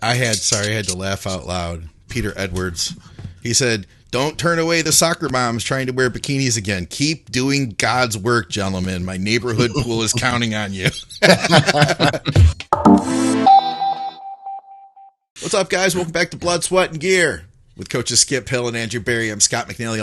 I had to laugh out loud. Peter Edwards, he said, "Don't turn away the soccer moms trying to wear bikinis again. Keep doing God's work, gentlemen. My neighborhood pool is counting on you." What's up, guys? Welcome back to Blood, Sweat, and Gear with coaches Skip Hill and Andrew Berry. I'm Scott McNally.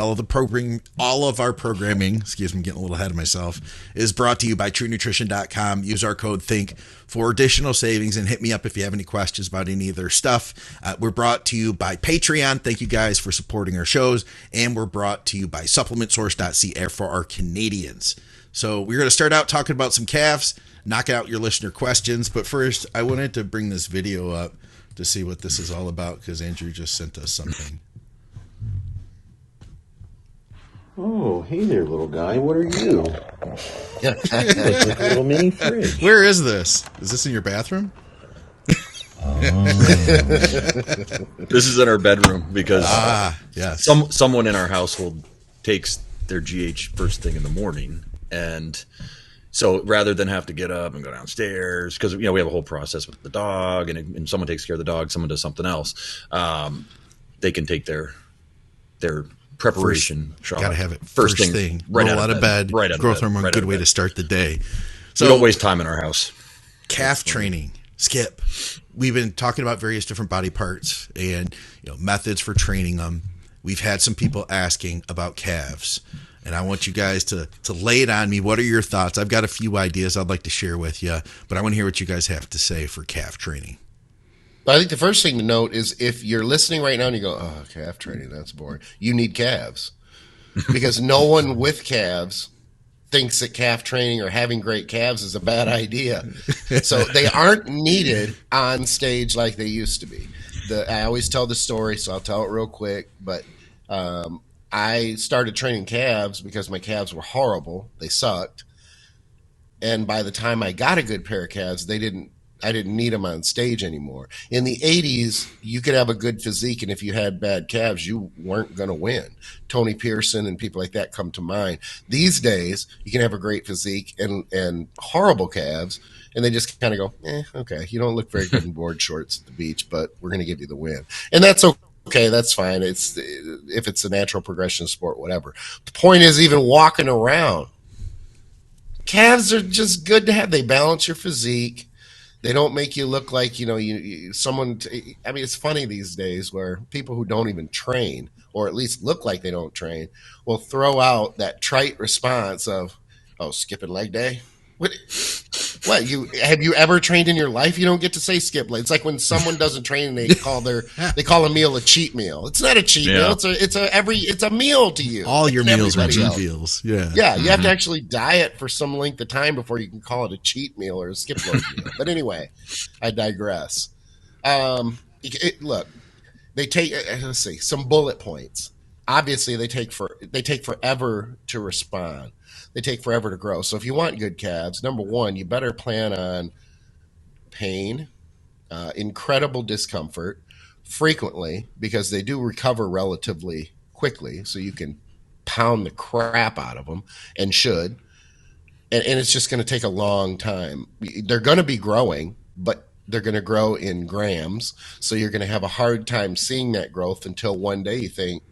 All of our programming, excuse me, getting a little ahead of myself, is brought to you by TrueNutrition.com. Use our code THINK for additional savings, and hit me up if you have any questions about any of their stuff. We're brought to you by Patreon. Thank you guys for supporting our shows. And we're brought to you by SupplementSource.ca for our Canadians. So we're going to start out talking about some calves, knock out your listener questions. But first, I wanted to bring this video up to see what this is all about, because Andrew just sent us something. Oh, hey there, little guy. What are you? Like a little mini fridge. Where is this? Is this in your bathroom? This is in our bedroom because yes. someone in our household takes their GH first thing in the morning, and so rather than have to get up and go downstairs, because we have a whole process with the dog, and someone takes care of the dog, someone does something else, they can take their preparation shot. Got to have it first thing. Right Roll out of bed. Right out growth of bed. hormone, good way to start the day. So we don't waste time in our house. Calf training. Skip. We've been talking about various different body parts and methods for training them. We've had some people asking about calves, and I want you guys to lay it on me. What are your thoughts? I've got a few ideas I'd like to share with you, but I want to hear what you guys have to say for calf training. I think the first thing to note is if you're listening right now and you go, "Oh, calf training, that's boring," you need calves. Because no one with calves thinks that calf training or having great calves is a bad idea. So they aren't needed on stage like they used to be. I always tell the story, so I'll tell it real quick, but I started training calves because my calves were horrible. They sucked. And by the time I got a good pair of calves, I didn't need them on stage anymore. In the 80s, you could have a good physique, and if you had bad calves, you weren't going to win. Tony Pearson and people like that come to mind. These days, you can have a great physique and horrible calves, and they just kind of go, okay, you don't look very good in board shorts at the beach, but we're going to give you the win. And that's okay, that's fine. If it's a natural progression sport, whatever. The point is, even walking around, calves are just good to have. They balance your physique. They don't make you look like, someone. I mean, it's funny these days where people who don't even train, or at least look like they don't train, will throw out that trite response of, "Oh, skipping leg day? What? Have you ever trained in your life? You don't get to say skip leg." It's like when someone doesn't train and they call a meal a cheat meal. It's not a cheat meal. It's a meal to you. All your meals are cheat meals. Yeah. Yeah. You have to actually diet for some length of time before you can call it a cheat meal or a skip leg meal. But anyway, I digress. Look, they take, let's see, some bullet points. Obviously, they take forever to respond. They take forever to grow. So if you want good calves, number one, you better plan on pain, incredible discomfort, frequently, because they do recover relatively quickly. So you can pound the crap out of them, and should. And it's just going to take a long time. They're going to be growing, but they're going to grow in grams. So you're going to have a hard time seeing that growth until one day you think,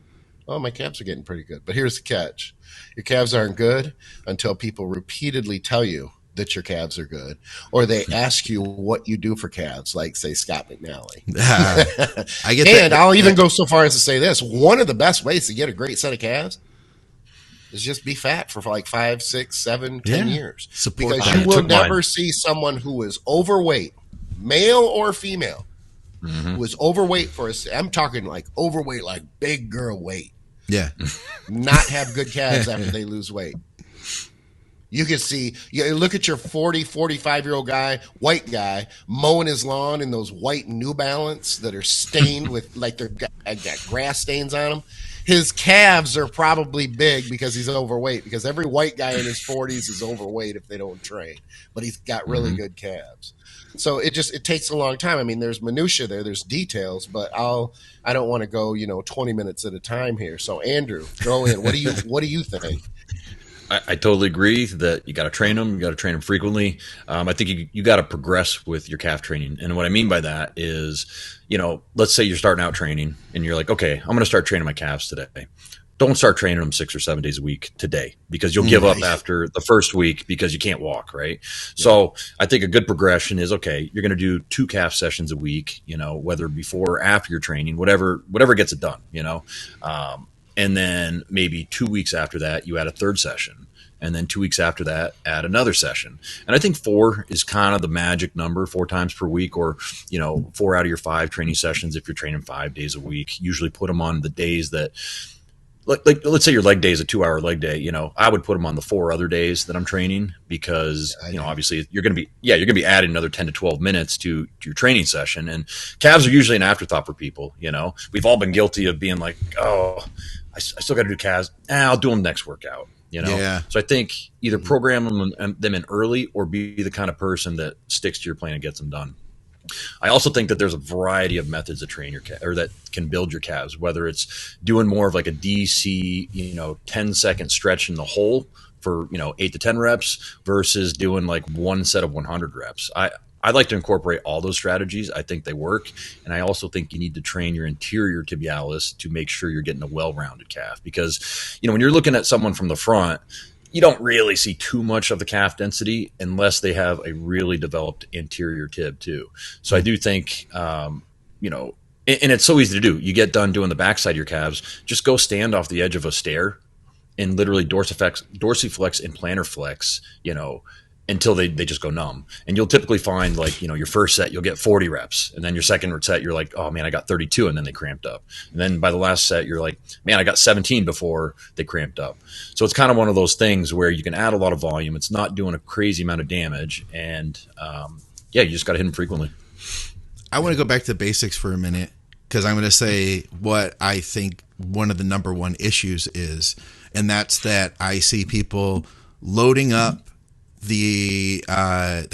"Oh, my calves are getting pretty good." But here's the catch. Your calves aren't good until people repeatedly tell you that your calves are good, or they ask you what you do for calves, like, say, Scott McNally. I get and I'll even go so far as to say this. One of the best ways to get a great set of calves is just be fat for like 5, 6, 7, 10 years. Because you will never see someone who is overweight, male or female, who is overweight I'm talking like overweight, like big girl weight. Yeah. Not have good calves after they lose weight. You can see, you look at your 40, 45-year-old guy, white guy, mowing his lawn in those white New Balance that are stained with, like, they've got grass stains on them. His calves are probably big because he's overweight, because every white guy in his 40s is overweight if they don't train. But he's got really good calves. So it takes a long time. I mean, there's minutia there's details, but I don't want to go, 20 minutes at a time here. So Andrew, throw in. What do you think? I totally agree that you got to train them. You got to train them frequently. I think you got to progress with your calf training. And what I mean by that is, let's say you're starting out training and you're like, okay, I'm going to start training my calves today. Don't start training them 6 or 7 days a week today, because you'll give up after the first week because you can't walk, right? Yeah. So I think a good progression is, okay, you're going to do 2 calf sessions a week, whether before or after your training, whatever gets it done, and then maybe 2 weeks after that, you add a 3rd session. And then 2 weeks after that, add another session. And I think 4 is kind of the magic number, 4 times per week, or, 4 out of your 5 training sessions. If you're training 5 days a week, usually put them on the days that, like let's say your leg day is a 2-hour leg day. I would put them on the 4 other days that I'm training, because obviously you're going to be adding another 10 to 12 minutes to your training session. And calves are usually an afterthought for people. We've all been guilty of being like, oh, I still got to do calves. I'll do them next workout. Yeah. So I think either program them in early, or be the kind of person that sticks to your plan and gets them done. I also think that there's a variety of methods to train your or that can build your calves, whether it's doing more of like a DC, 10-second stretch in the hole for, 8 to 10 reps, versus doing like one set of 100 reps. I like to incorporate all those strategies. I think they work. And I also think you need to train your anterior tibialis to make sure you're getting a well-rounded calf, because, when you're looking at someone from the front, you don't really see too much of the calf density unless they have a really developed anterior tib too. So I do think, and it's so easy to do. You get done doing the backside of your calves, just go stand off the edge of a stair and literally dorsiflex and plantar flex, until they just go numb. And you'll typically find, like, your first set, you'll get 40 reps. And then your second set, you're like, oh man, I got 32. And then they cramped up. And then by the last set, you're like, man, I got 17 before they cramped up. So it's kind of one of those things where you can add a lot of volume. It's not doing a crazy amount of damage. And you just got to hit them frequently. I want to go back to the basics for a minute, because I'm going to say what I think one of the number one issues is, and that's that I see people loading up the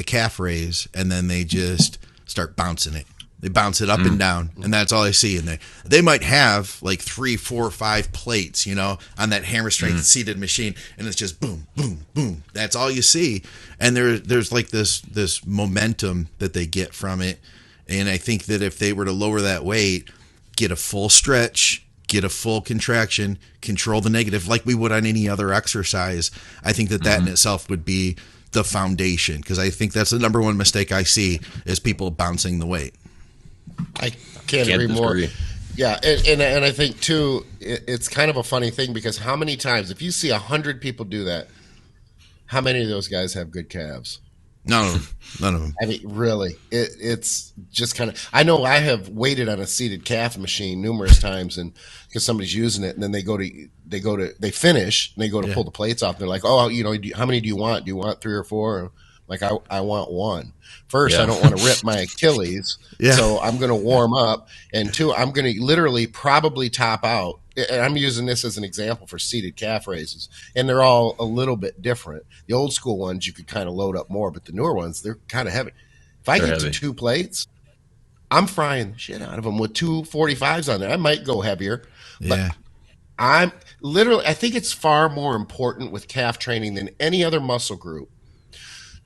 calf raise, and then they just start bouncing it. They bounce it up and down, and that's all I see. And they might have like 3, 4, 5 plates, on that hammer strength seated machine, and it's just boom, boom, boom. That's all you see. And there's like this momentum that they get from it. And I think that if they were to lower that weight, get a full stretch, get a full contraction, control the negative like we would on any other exercise, I think that in itself would be the foundation, because I think that's the number one mistake I see is people bouncing the weight. I can't agree more. Yeah, and I think too, it's kind of a funny thing, because how many times, if you see 100 people do that, how many of those guys have good calves? None of them. I mean, really, it's just kind of. I know I have waited on a seated calf machine numerous times, and because somebody's using it, and then they finish, and they go to pull the plates off. And they're like, oh, how many do you want? Do you want 3 or 4? Like, I want 1. First, I don't want to rip my Achilles, so I'm going to warm up. And 2, I'm going to literally probably top out. And I'm using this as an example for seated calf raises, and they're all a little bit different. The old school ones, you could kind of load up more, but the newer ones, they're kind of heavy. If I get to 2 plates, I'm frying the shit out of them with 2 45s on there. I might go heavier, but I think it's far more important with calf training than any other muscle group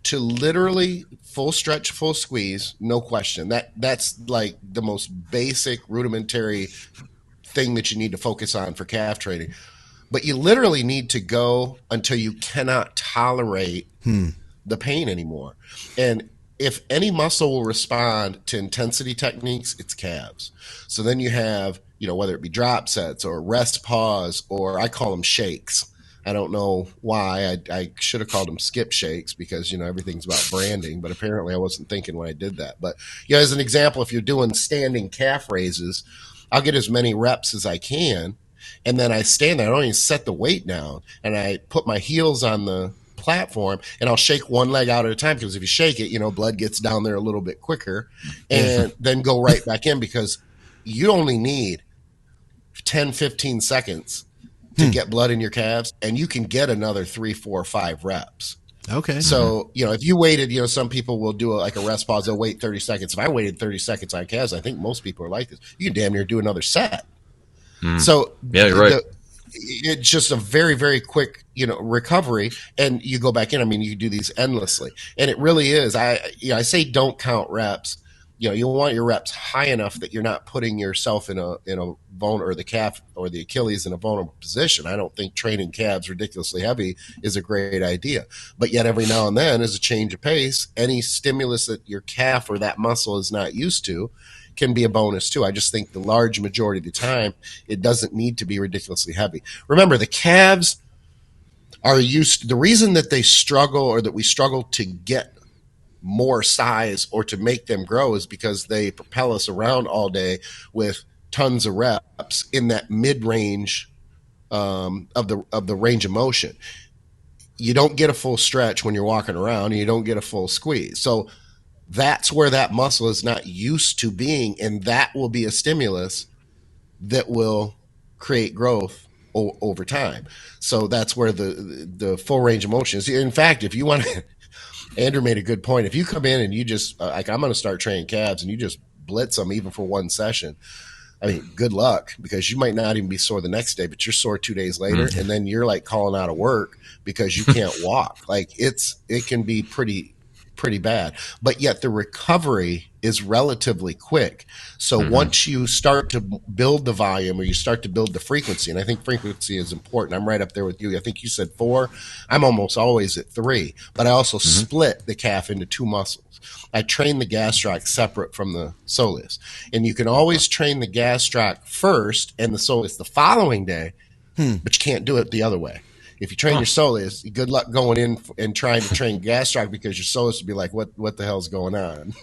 to literally full stretch, full squeeze, no question. That's like the most basic, rudimentary thing that you need to focus on for calf training. But you literally need to go until you cannot tolerate the pain anymore. And if any muscle will respond to intensity techniques, it's calves. So then you have, whether it be drop sets or rest pause, or I call them shakes. I don't know why. I should have called them skip shakes, because, everything's about branding, but apparently I wasn't thinking when I did that. But as an example, if you're doing standing calf raises, I'll get as many reps as I can, and then I stand there. I don't even set the weight down, and I put my heels on the platform, and I'll shake one leg out at a time, because if you shake it, blood gets down there a little bit quicker, and then go right back in, because you only need 10, 15 seconds to get blood in your calves, and you can get another 3, 4, 5 reps. Okay. So, if you waited, some people will do a rest pause. They'll wait 30 seconds. If I waited 30 seconds on calves, I think most people are like this. You can damn near do another set. So yeah, you're right. it's just a very, very quick, recovery, and you go back in. I mean, you do these endlessly, and it really is. I say don't count reps. You want your reps high enough that you're not putting yourself in a or the calf or the Achilles in a vulnerable position. I don't think training calves ridiculously heavy is a great idea, but yet every now and then, as a change of pace, any stimulus that your calf or that muscle is not used to can be a bonus too. I just think the large majority of the time, it doesn't need to be ridiculously heavy. Remember, the calves are used. The reason that they struggle, or that we struggle to get more size or to make them grow, is because they propel us around all day with tons of reps in that mid-range of the range of motion. You don't get a full stretch when you're walking around, and you don't get a full squeeze. So that's where that muscle is not used to being, and that will be a stimulus that will create growth over time. So that's where the full range of motion is. In fact, if you want to, Andrew made a good point. If you come in and you just I'm going to start training calves, and you just blitz them even for one session, I mean, good luck, because you might not even be sore the next day, but you're sore 2 days later, and then you're like calling out of work because you can't walk. Like it can be pretty bad, but yet the recovery is relatively quick. So once you start to build the volume, or you start to build the frequency, and I think frequency is important. I'm right up there with you. I think you said 4. I'm almost always at 3, but I also split the calf into 2 muscles. I train the gastroc separate from the soleus, and you can always train the gastroc first and the soleus the following day, but you can't do it the other way. If you train your soleus, good luck going in and trying to train gastroc, because your soleus would be like, what the hell's going on?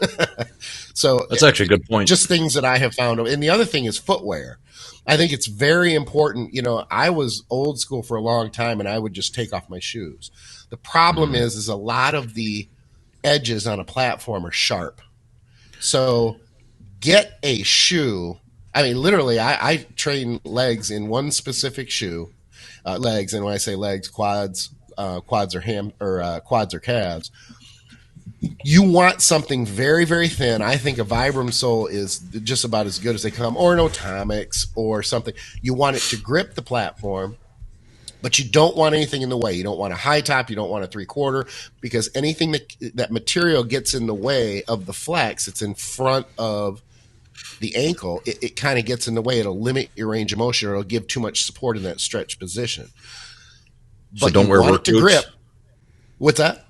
So that's actually a good point. Just things that I have found. And the other thing is footwear. I think it's very important. I was old school for a long time, and I would just take off my shoes. The problem is a lot of the edges on a platform are sharp. So get a shoe. I mean, literally, I train legs in one specific shoe. Legs, and when I say legs, quads or quads or calves. You want something very, very thin. I think a Vibram sole is just about as good as they come, or an Atomics or something. You want it to grip the platform, but you don't want anything in the way. You don't want a high top. You don't want a 3/4, because anything that material gets in the way of the flex, it's in front of the ankle, it kind of gets in the way. It'll limit your range of motion, or it'll give too much support in that stretch position. So but don't wear work boots. Grip. What's that?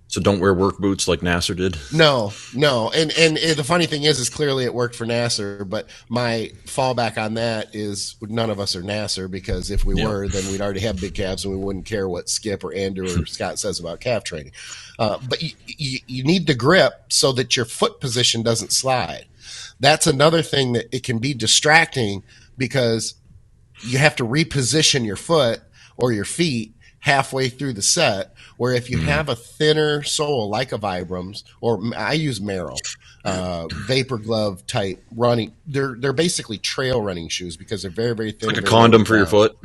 So don't wear work boots like Nasser did. No. And the funny thing is clearly it worked for Nasser, but my fallback on that is none of us are Nasser, because if we were, then we'd already have big calves, and we wouldn't care what Skip or Andrew or Scott says about calf training. But you need the grip so that your foot position doesn't slide. That's another thing that it can be distracting, because you have to reposition your foot or your feet halfway through the set, where if you have a thinner sole like a Vibrams, or I use Merrell, Vapor Glove type running, they're basically trail running shoes, because they're very, very thin. Like a condom for your foot?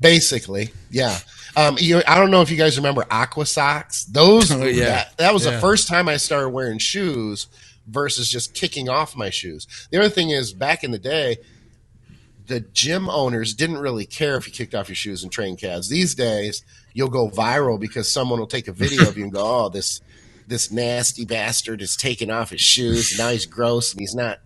Basically, yeah. I don't know if you guys remember Aqua Socks. Those, that was the first time I started wearing shoes versus just kicking off my shoes. The other thing is, back in the day, the gym owners didn't really care if you kicked off your shoes and trained calves. These days, you'll go viral because someone will take a video of you and go, "Oh, this nasty bastard is taking off his shoes. And now he's gross, and he's not."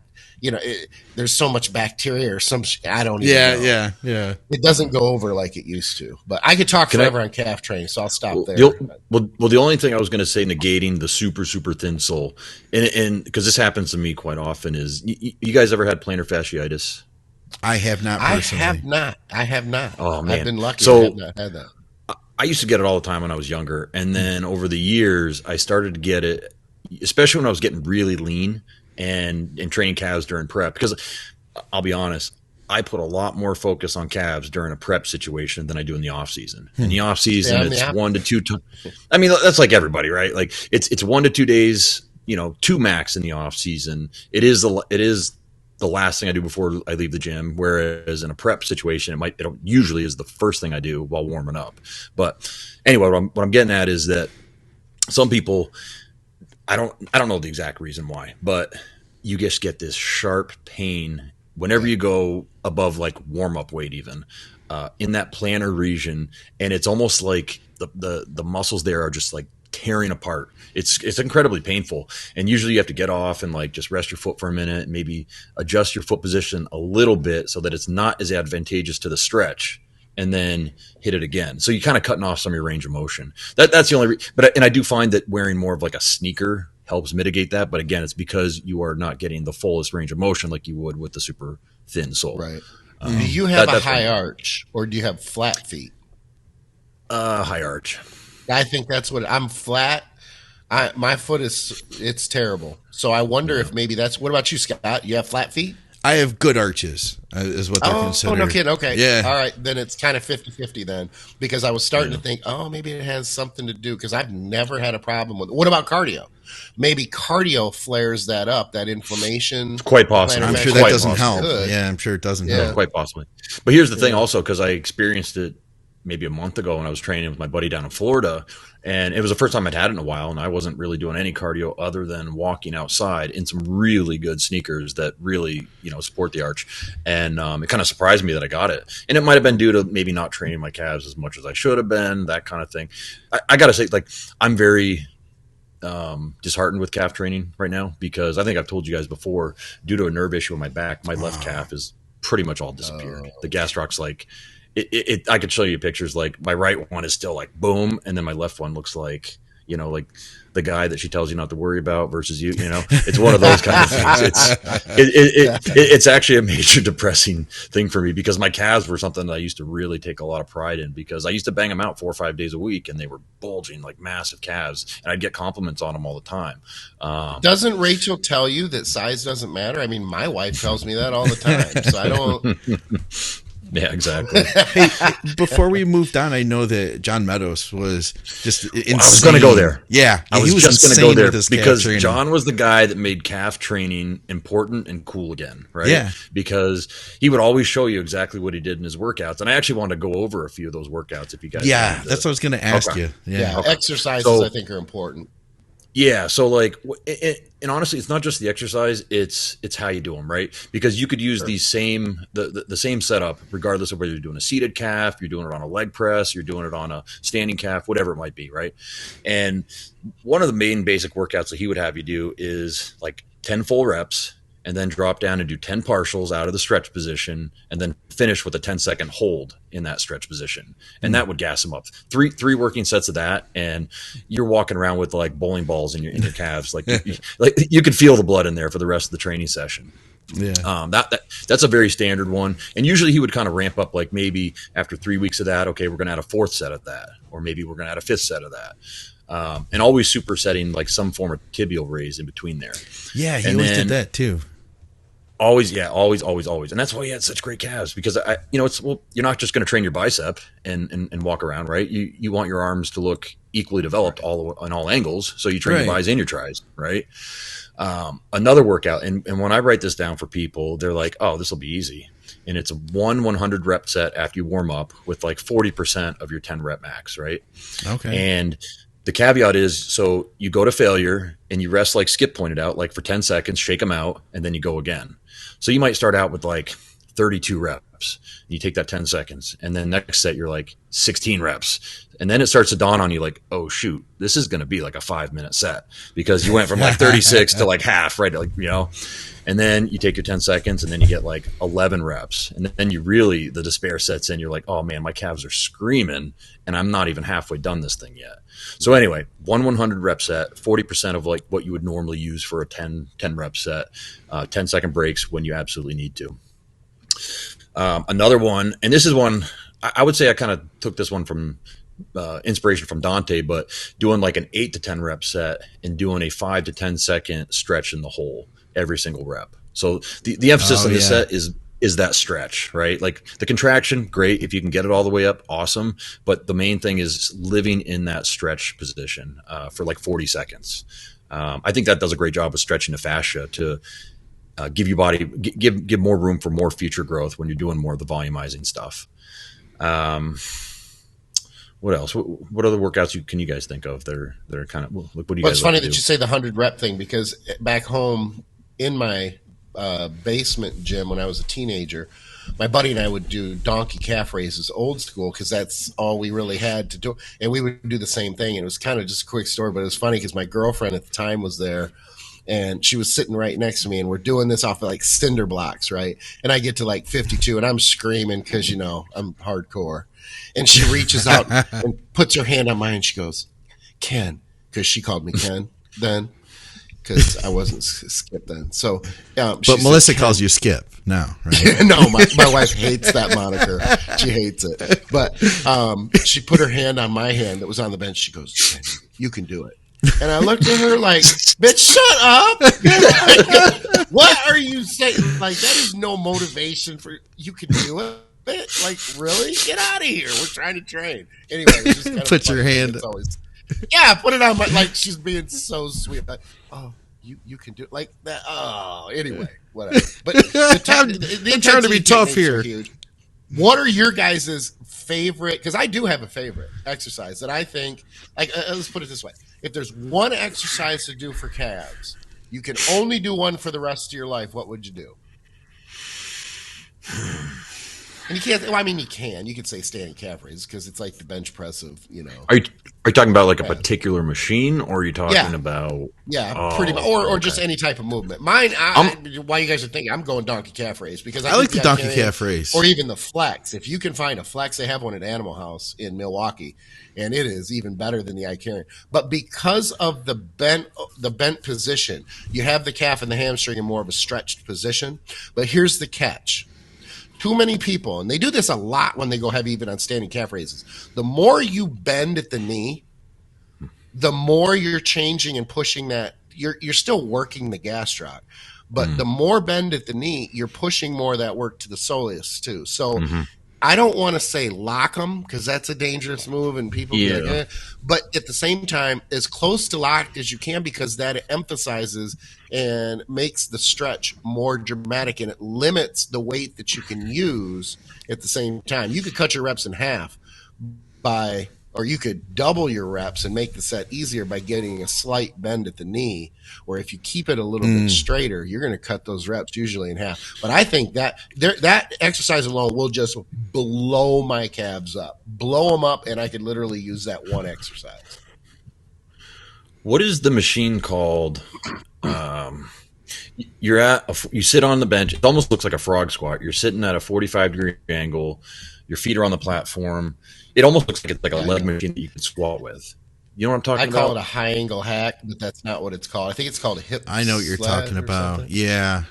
There's so much bacteria or some. I don't even know. Yeah. It doesn't go over like it used to. But I could talk forever on calf training, so I'll stop there. The only thing I was going to say, negating the super, super thin sole, and because this happens to me quite often, is you guys ever had plantar fasciitis? I have not personally. I have not. Oh, man. I've been lucky. So, I have not had that. I used to get it all the time when I was younger. And then over the years, I started to get it, especially when I was getting really lean and training calves during prep. Because I'll be honest, I put a lot more focus on calves during a prep situation than I do in the off season. In the off season, it's 1 to 2 times. I mean, that's like everybody, right? Like it's 1 to 2 days, 2 max in the off season. It is the last thing I do before I leave the gym. Whereas in a prep situation, it usually is the first thing I do while warming up. But anyway, what I'm getting at is that some people, I don't know the exact reason why, but you just get this sharp pain whenever you go above like warm up weight even. in that plantar region, and it's almost like the muscles there are just like tearing apart. It's incredibly painful, and usually you have to get off and like just rest your foot for a minute and maybe adjust your foot position a little bit so that it's not as advantageous to the stretch, and then hit it again. So you're kind of cutting off some of your range of motion. That's the only and I do find that wearing more of like a sneaker helps mitigate that, but again, it's because you are not getting the fullest range of motion like you would with the super thin sole. Right. Do you have a high arch, or do you have flat feet? High arch. I think that's what I'm flat. My foot it's terrible. So I wonder if maybe that's. What about you, Scott? You have flat feet? I have good arches, is what they're considered. Oh, no kidding. Okay. Yeah. All right. Then it's kind of 50-50 then, because I was starting to think, maybe it has something to do, because I've never had a problem with it. What about cardio? Maybe cardio flares that up, that inflammation. It's quite possible. I'm sure that doesn't help. Yeah, I'm sure it doesn't help. Quite possibly. But here's the thing also, because I experienced it maybe a month ago when I was training with my buddy down in Florida, and it was the first time I'd had it in a while, and I wasn't really doing any cardio other than walking outside in some really good sneakers that really, support the arch. And it kind of surprised me that I got it. And it might have been due to maybe not training my calves as much as I should have been, that kind of thing. I got to say, like, I'm very disheartened with calf training right now, because I think I've told you guys before, due to a nerve issue in my back, my left calf is pretty much all disappeared. The gastrocs, like, I could show you pictures, like my right one is still like boom, and then my left one looks like, like the guy that she tells you not to worry about versus you, it's one of those kind of things. It's actually a major depressing thing for me, because my calves were something that I used to really take a lot of pride in, because I used to bang them out 4 or 5 days a week, and they were bulging like massive calves, and I'd get compliments on them all the time. Doesn't Rachel tell you that size doesn't matter? I mean, my wife tells me that all the time, so I don't. Yeah, exactly. Hey, before we moved on, I know that John Meadows was just insane. I was going to go there. Yeah, I was just going to go there, because John was the guy that made calf training important and cool again, right? Yeah. Because he would always show you exactly what he did in his workouts, and I actually wanted to go over a few of those workouts if you guys. Yeah, that's what I was going to ask you. Yeah, exercises I think are important. Yeah, so like, and honestly, it's not just the exercise; it's how you do them, right? Because you could use these same the same setup, regardless of whether you're doing a seated calf, you're doing it on a leg press, you're doing it on a standing calf, whatever it might be, right? And one of the main basic workouts that he would have you do is like 10 full reps, and then drop down and do 10 partials out of the stretch position, and then finish with a 10-second hold in that stretch position. And that would gas them up. Three working sets of that, and you're walking around with like bowling balls in your calves. Like you could feel the blood in there for the rest of the training session. Yeah. That's a very standard one. And usually he would kind of ramp up, like maybe after 3 weeks of that, okay, we're going to add a 4th set of that, or maybe we're going to add a 5th set of that. And always supersetting like some form of tibial raise in between there. Yeah, he always did that too. Always. And that's why he had such great calves, because you're not just going to train your bicep and walk around, right? You want your arms to look equally developed on all angles. So you train your bis and your tris, right? Another workout. And when I write this down for people, they're like, oh, this will be easy. And it's a 100 rep set after you warm up with like 40% of your 10 rep max, right? Okay. And the caveat is, so you go to failure and you rest, like Skip pointed out, like for 10 seconds, shake them out, and then you go again. So you might start out with like 32 reps. You take that 10 seconds, and then next set you're like 16 reps. And then it starts to dawn on you like, oh shoot, this is going to be like a 5-minute set, because you went from like 36 to like half, right? Like, and then you take your 10 seconds, and then you get like 11 reps. And then the despair sets in. You're like, oh man, my calves are screaming, and I'm not even halfway done this thing yet. So anyway, 100 rep set, 40% of like what you would normally use for a 10 rep set, 10-second breaks when you absolutely need to. Another one, and this is one, I would say I kind of took this one from inspiration from Dante, but doing like an 8 to 10 rep set and doing a 5 to 10 second stretch in the hole every single rep. So the emphasis on this set is that stretch, right? Like the contraction, great. If you can get it all the way up, awesome. But the main thing is living in that stretch position for like 40 seconds. I think that does a great job of stretching the fascia to give your body, give more room for more future growth when you're doing more of the volumizing stuff. What else? What other workouts can you guys think of that are kind of, what do you guys It's funny like to that do? you say the 100 rep thing, because back home in my basement gym when I was a teenager. My buddy and I would do donkey calf raises, old school, because that's all we really had to do. And we would do the same thing. And it was kind of just a quick story, but it was funny because my girlfriend at the time was there. And she was sitting right next to me, and we're doing this off of like cinder blocks, right? And I get to like 52, and I'm screaming because, you know, I'm hardcore. And she reaches out and puts her hand on mine, and she goes, Ken, because she called me Ken then, because I wasn't Skip then. So, but Melissa calls you Skip now, right? No, my wife hates that moniker. She hates it. But she put her hand on my hand that was on the bench. She goes, Ken, you can do it. And I looked at her like, bitch, shut up. Like, what are you saying? Like, that is no motivation for you can do it. Like, really? Get out of here. We're trying to train. Anyway, it's just kind of put your hand. Always, yeah, put it on my, like, she's being so sweet. Like, oh, you can do it like that. Oh, anyway, whatever. But I'm trying to be tough here. What are your guys' favorite? Because I do have a favorite exercise that I think, like, let's put it this way. If there's one exercise to do for calves, you can only do one for the rest of your life, what would you do? And you can't, well, I mean, you can. You could say standing calf raises because it's like the bench press of, you know. Are you talking about like a particular machine, or are you talking about? Yeah, pretty much. Or just any type of movement. Mine, why you guys are thinking, I'm going donkey calf raise because I like the donkey calf raise. Or even the flex. If you can find a flex, they have one at Animal House in Milwaukee, and it is even better than the Icarian. But because of the bent position, you have the calf and the hamstring in more of a stretched position. But here's the catch. Too many people, and they do this a lot when they go heavy even on standing calf raises. The more you bend at the knee, the more you're changing and pushing that. You're still working the gastroc, but the more bend at the knee, you're pushing more of that work to the soleus too. So I don't want to say lock them because that's a dangerous move and people be like, eh. But at the same time, as close to locked as you can because that emphasizes and makes the stretch more dramatic and it limits the weight that you can use at the same time. You could cut your reps in half or you could double your reps and make the set easier by getting a slight bend at the knee, where if you keep it a little bit straighter, you're going to cut those reps usually in half. But I think that exercise alone will just blow my calves up, blow them up, and I could literally use that one exercise. What is the machine called? You sit on the bench. It almost looks like a frog squat. You're sitting at a 45-degree angle. Your feet are on the platform. It almost looks like it's like a leg machine that you can squat with. You know what I'm talking about? I call it a high angle hack, but that's not what it's called. I think it's called a hip. I know what you're talking about. Yeah.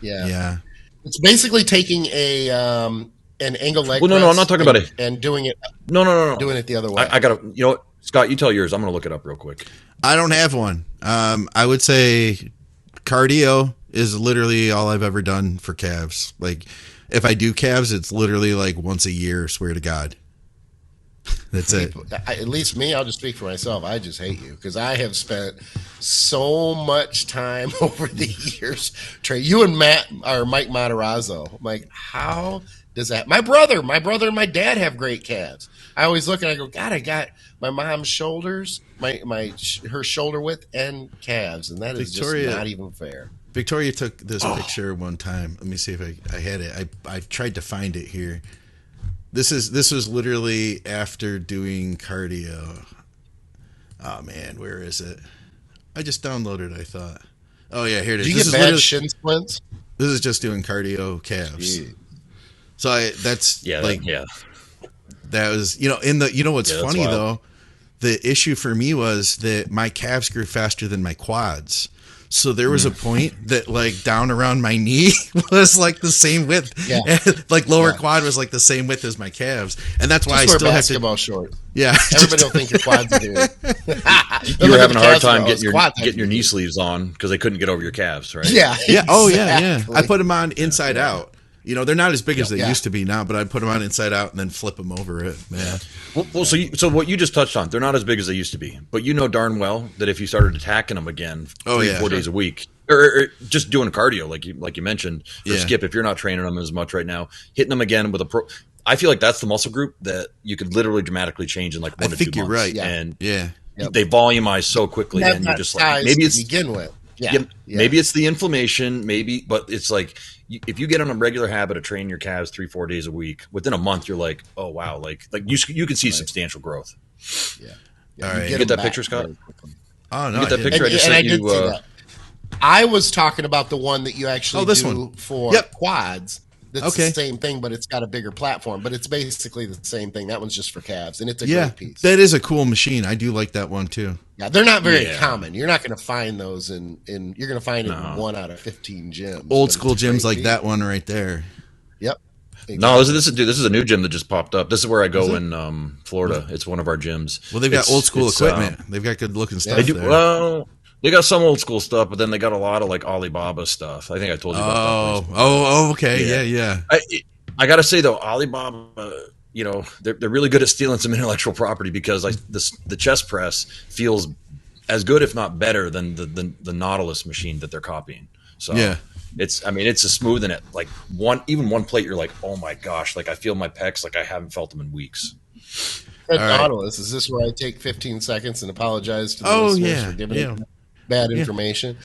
It's basically taking an angle leg. Well, no, I'm not talking about it and doing it. No. Doing it the other way. I gotta. You know what, Scott? You tell yours. I'm gonna look it up real quick. I don't have one. I would say cardio is literally all I've ever done for calves. Like, if I do calves, it's literally like once a year. Swear to God. That's it. At least me, I'll just speak for myself. I just hate you because I have spent so much time over the years. Trey, you and Mike Matarazzo. I'm like, how does that? My brother and my dad have great calves. I always look and I go, God, I got my mom's shoulders, her shoulder width and calves, and that is just not even fair. Victoria took this picture one time. Let me see if I had it. I tried to find it here. This was literally after doing cardio. Oh man, where is it? I just downloaded it, I thought. Oh yeah, here it is. Do you get bad shin splints? This is just doing cardio calves. Jeez. So that was, what's funny though? The issue for me was that my calves grew faster than my quads. So there was a point that like down around my knee was like the same width. Yeah. And, like lower quad was like the same width as my calves. And that's why I still have basketball shorts. Yeah. Everybody will think your quads are doing. You were having a hard time getting your knee sleeves on because they couldn't get over your calves, right? Yeah. Yeah. Oh yeah. I put them on inside out. You know, they're not as big as they used to be now, but I put them on inside out and then flip them over it. Man. Well, so what you just touched on, they're not as big as they used to be, but you know darn well that if you started attacking them again 4 days a week, or just doing cardio, like you mentioned, or Skip, if you're not training them as much right now, hitting them again with I feel like that's the muscle group that you could literally dramatically change in like 1 to 2 months. I think you're right. Yeah. And they volumize so quickly, and you're just like, maybe it's to begin with. Maybe it's the inflammation, but it's like if you get on a regular habit of training your calves 3-4 days a week, within a month, you're like, oh, wow. Like you can see substantial growth. Yeah. All right. You get that picture, Scott? Oh, no. You get that picture? I just sent you. See that. I was talking about the one that you actually do for quads. That's the same thing, but it's got a bigger platform. But it's basically the same thing. That one's just for calves, and it's a great piece. That is a cool machine. I do like that one too. Yeah, they're not very common. You're not going to find those in. You're going to find it in 1 out of 15 gyms. Old school gyms like that one right there. Yep. Exactly. No, this is a new gym that just popped up. This is where I go in Florida. It's one of our gyms. Well, they've got old school equipment. They've got good looking stuff. They do, there. well, they got some old school stuff, but then they got a lot of like Alibaba stuff. I think I told you about that. Oh, okay. Yeah. I got to say though, Alibaba, they're really good at stealing some intellectual property because the chest press feels as good, if not better, than the Nautilus machine that they're copying. So it's a smoothing it. Like one plate, you're like, oh my gosh, like I feel my pecs like I haven't felt them in weeks. Nautilus, is this where I take 15 seconds and apologize to the listeners for giving bad information?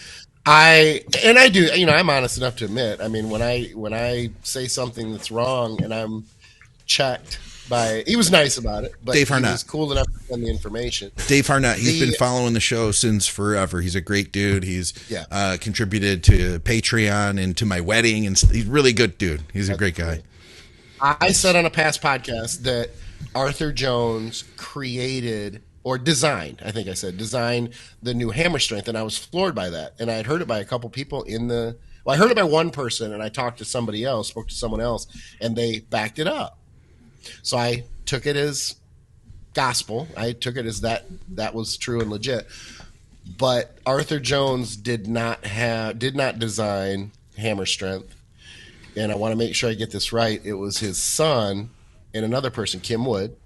I do, I'm honest enough to admit, I mean, when I say something that's wrong and I'm checked by, he was nice about it, but Dave Harnett. He was cool enough to send the information. Dave Harnett, he's been following the show since forever. He's a great dude. He's contributed to Patreon and to my wedding, and he's a really good dude. He's a great guy. I said on a past podcast that Arthur Jones created or designed the new hammer strength, and I was floored by that. And I had heard it by a couple people I heard it by one person, and I spoke to someone else, and they backed it up. So I took it as gospel. I took it as that was true and legit. But Arthur Jones did not design hammer strength. And I want to make sure I get this right. It was his son and another person, Kim Wood.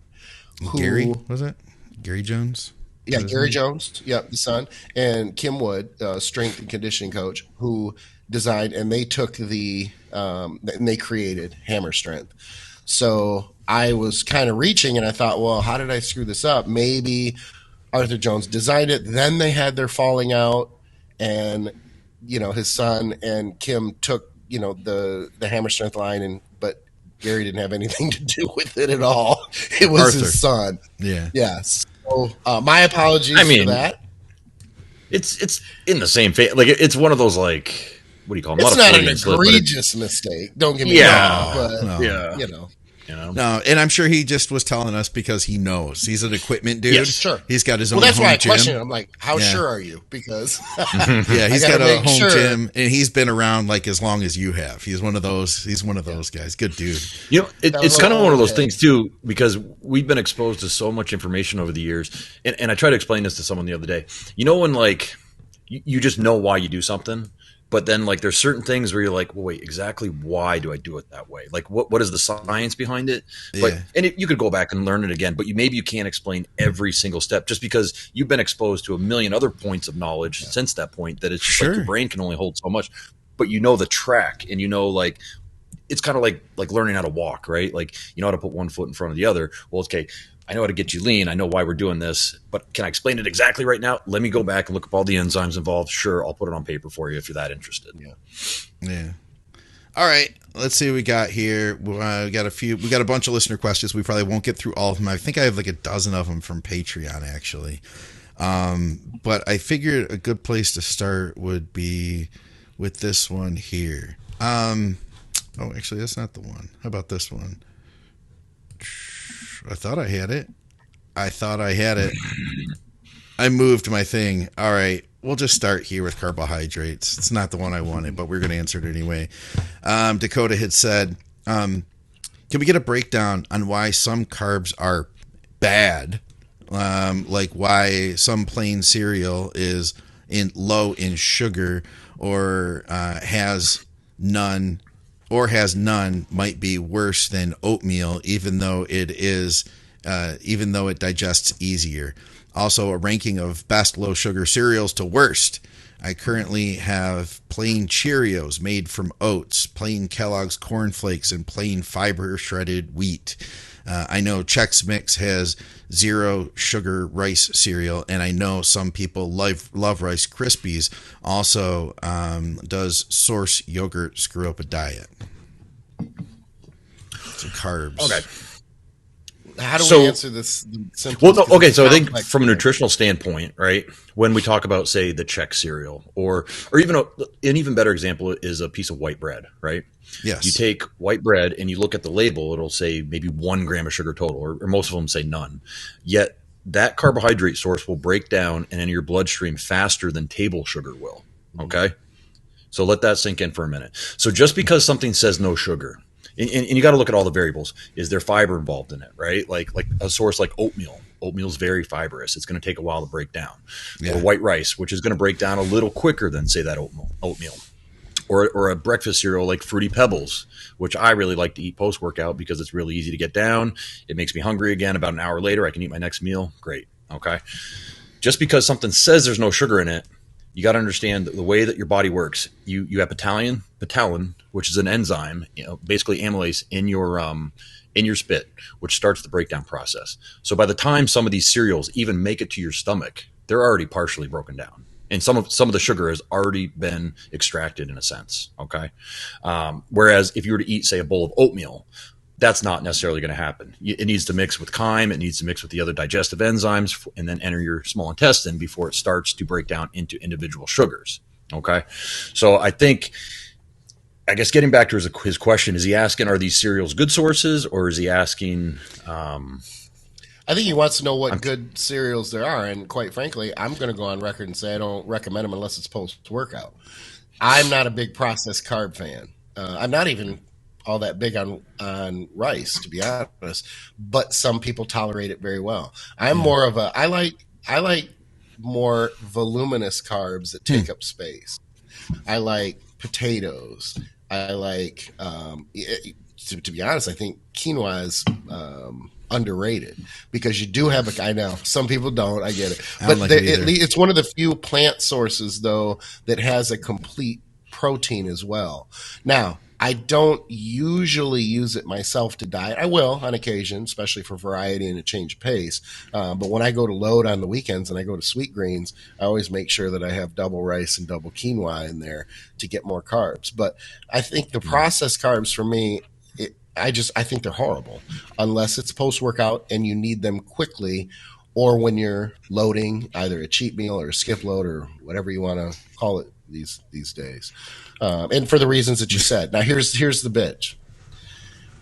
Gary, was it? Gary Jones? Yeah, Gary Jones. Yep, the son. And Kim Wood, strength and conditioning coach, who designed, and they took and they created hammer strength. So I was kind of reaching, and I thought, well, how did I screw this up? Maybe Arthur Jones designed it. Then they had their falling out, and his son and Kim took the hammer strength line, but Gary didn't have anything to do with it at all. It was Arthur. his son. Yeah. So my apologies for that. It's in the same phase. Like it's one of those like, what do you call them? It's not an egregious mistake. Don't get me wrong. But No, and I'm sure he just was telling us because he knows. He's an equipment dude. Yes, sure. He's got his own that's home why I gym. questioned him. I'm like, how sure are you? Because he's got a home gym, and he's been around like as long as you have. He's one of those guys. Good dude. It's kind of one of those things too, because we've been exposed to so much information over the years. And I tried to explain this to someone the other day. When like you just know why you do something. But then, like, there's certain things where you're like, well, wait, exactly why do I do it that way? Like, what is the science behind it? You could go back and learn it again, but maybe you can't explain every single step just because you've been exposed to a million other points of knowledge since that point that it's just like your brain can only hold so much. But the track, and like, it's kind of like learning how to walk, right? Like, you know how to put one foot in front of the other. Well, okay, I know how to get you lean. I know why we're doing this, but can I explain it exactly right now? Let me go back and look up all the enzymes involved. Sure, I'll put it on paper for you if you're that interested. Yeah. All right. Let's see what we got here. We got a bunch of listener questions. We probably won't get through all of them. I think I have like a dozen of them from Patreon, actually. But I figured a good place to start would be with this one here. Actually, that's not the one. How about this one? I thought I had it. I moved my thing. All right. We'll just start here with carbohydrates. It's not the one I wanted, but we're going to answer it anyway. Dakota had said, can we get a breakdown on why some carbs are bad? Like why some plain cereal is low in sugar or has none might be worse than oatmeal, even though it digests easier. Also, a ranking of best low sugar cereals to worst. I currently have plain Cheerios made from oats, plain Kellogg's Corn Flakes, and plain fiber shredded wheat. I know Chex Mix has 0 sugar rice cereal, and I know some people love Rice Krispies. Also, does Source yogurt screw up a diet? So carbs. Okay. How do we answer this? Well, okay. So I think from a nutritional standpoint, right, when we talk about, say, the Chex cereal, or even an even better example is a piece of white bread, right? Yes. You take white bread and you look at the label, it'll say maybe 1 gram of sugar total, or most of them say none. Yet that carbohydrate source will break down and enter your bloodstream faster than table sugar will. Okay. So let that sink in for a minute. So just because something says no sugar, and you got to look at all the variables. Is there fiber involved in it, right? Like a source like oatmeal. Oatmeal is very fibrous. It's going to take a while to break down. Yeah. Or white rice, which is going to break down a little quicker than, say, that oatmeal. Or a breakfast cereal like Fruity Pebbles, which I really like to eat post-workout because it's really easy to get down. It makes me hungry again. About an hour later, I can eat my next meal. Great. Okay. Just because something says there's no sugar in it, you got to understand the way that your body works. You have petalin, which is an enzyme, basically amylase in your spit, which starts the breakdown process. So by the time some of these cereals even make it to your stomach, they're already partially broken down, and some of the sugar has already been extracted in a sense. Okay, whereas if you were to eat, say, a bowl of oatmeal, that's not necessarily going to happen. It needs to mix with chyme. It needs to mix with the other digestive enzymes and then enter your small intestine before it starts to break down into individual sugars. Okay. So I guess getting back to his question, is he asking, are these cereals good sources, or is he asking? I think he wants to know what good cereals there are. And quite frankly, I'm going to go on record and say I don't recommend them unless it's post-workout. I'm not a big processed carb fan. I'm not even all that big on rice, to be honest, but some people tolerate it very well. I'm more of I like more voluminous carbs that take up space. I like potatoes. I like, to be honest, I think quinoa is underrated because you do have I know some people don't, I get it, but it's one of the few plant sources though that has a complete protein as well. Now, I don't usually use it myself to diet. I will on occasion, especially for variety and a change of pace. But when I go to load on the weekends and I go to Sweet Greens, I always make sure that I have double rice and double quinoa in there to get more carbs. But I think the processed carbs for me, I think they're horrible unless it's post-workout and you need them quickly, or when you're loading either a cheat meal or a skip load or whatever you want to call it these days. And for the reasons that you said. Now, here's the bitch.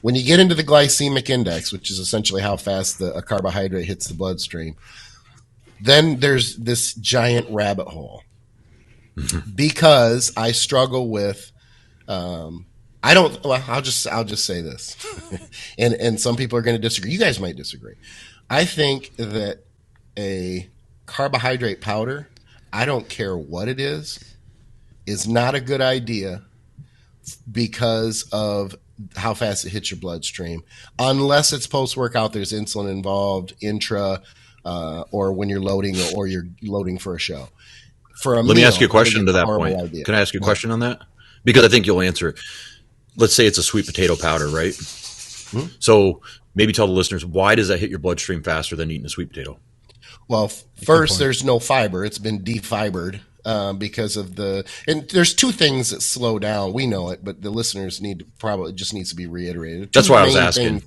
When you get into the glycemic index, which is essentially how fast a carbohydrate hits the bloodstream, then there's this giant rabbit hole. Because I struggle with, I'll just say this, and some people are going to disagree. You guys might disagree. I think that a carbohydrate powder, I don't care what it is not a good idea because of how fast it hits your bloodstream. Unless it's post-workout, there's insulin involved, intra, or when you're loading or you're loading for a show. Let me ask you a question to that point. Idea. Can I ask you a question on that? Because I think you'll answer it. Let's say it's a sweet potato powder, right? Mm-hmm. So maybe tell the listeners, why does that hit your bloodstream faster than eating a sweet potato? Well, first, there's no fiber. It's been defibered. Because of and there's two things that slow down. We know it, but the listeners needs to be reiterated. That's why I was asking.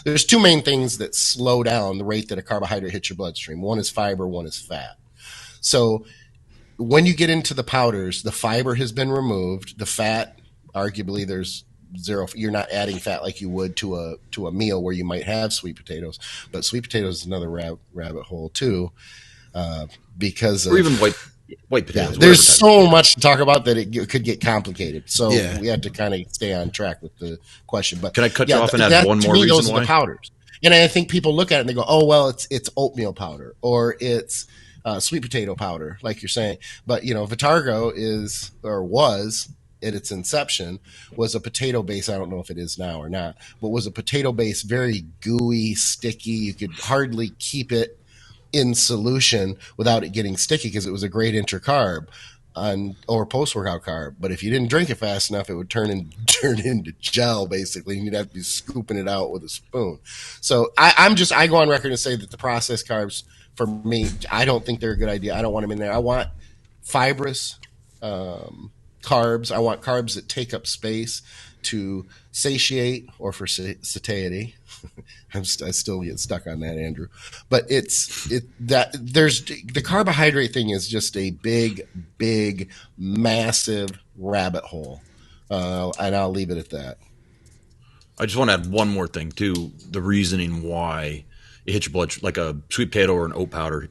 There's two main things that slow down the rate that a carbohydrate hits your bloodstream. One is fiber, one is fat. So when you get into the powders, the fiber has been removed. The fat, arguably, there's zero. You're not adding fat like you would to a meal where you might have sweet potatoes. But sweet potatoes is another rabbit hole too, because or even white potatoes. Yeah, there's so much to talk about that it could get complicated. So we have to kind of stay on track with the question. But can I cut you off and add one more reason those are the powders? And I think people look at it and they go, "Oh, well, it's oatmeal powder or it's sweet potato powder," like you're saying. But Vitargo was at its inception was a potato base. I don't know if it is now or not, but was a potato base, very gooey, sticky. You could hardly keep it in solution without it getting sticky because it was a great intercarb. or post-workout carb. But if you didn't drink it fast enough, it would turn into gel, basically, and you'd have to be scooping it out with a spoon. So I go on record and say that the processed carbs, for me, I don't think they're a good idea. I don't want them in there. I want fibrous carbs. I want carbs that take up space to satiate or for satiety. I still get stuck on that, Andrew. But there's the carbohydrate thing is just a big, massive rabbit hole, and I'll leave it at that. I just want to add one more thing too. The reasoning why it hits your blood, like a sweet potato or an oat powder,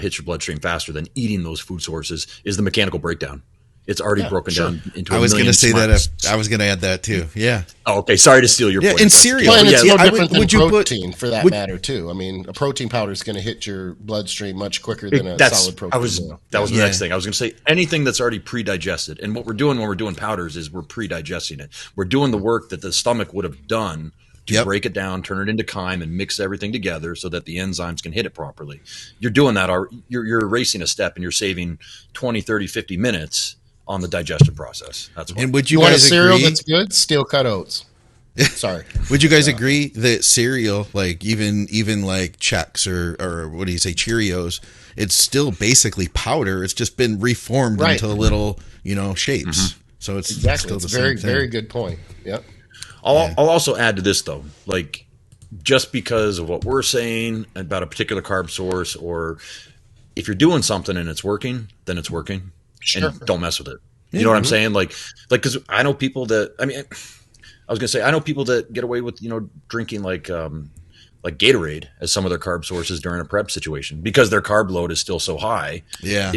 hits your bloodstream faster than eating those food sources, is the mechanical breakdown. It's already broken down into. I was going to say that. I was going to add that too. Yeah. Oh, okay. Sorry to steal your point. And cereal. Well, and it's no different than protein, for that matter, too. I mean, a protein powder is going to hit your bloodstream much quicker than a solid protein. That was the next thing. I was going to say anything that's already pre-digested. And what we're doing when we're doing powders is we're pre-digesting it. We're doing the work that the stomach would have done to break it down, turn it into chyme, and mix everything together so that the enzymes can hit it properly. You're doing that. You're erasing a step, and you're saving 20, 30, 50 minutes on the digestion process. That's why. And would you guys want a cereal agree? That's good? Steel cut oats. Sorry. Would you guys agree that cereal, like even like Chex or what do you say, Cheerios, it's still basically powder. It's just been reformed into little, shapes. So it's still the same thing. Very good point. Yep. I'll also add to this though, like just because of what we're saying about a particular carb source, or if you're doing something and it's working, then it's working. Sure. And don't mess with it. You know what I'm saying? Like, because I know people that, I know people that get away with, drinking like Gatorade as some of their carb sources during a prep situation because their carb load is still so high. Yeah.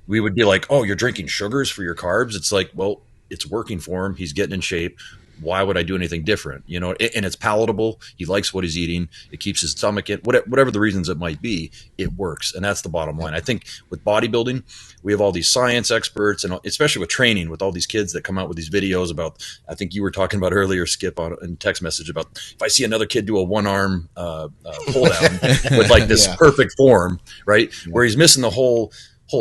We would be like, oh, you're drinking sugars for your carbs. It's like, well, it's working for him. He's getting in shape. Why would I do anything different? And it's palatable. He likes what he's eating. It keeps his stomach in. Whatever the reasons it might be, it works. And that's the bottom line. I think with bodybuilding, we have all these science experts, and especially with training, with all these kids that come out with these videos about, I think you were talking about earlier, Skip, in text message about if I see another kid do a one-arm pull down with like this perfect form, right? Where he's missing the whole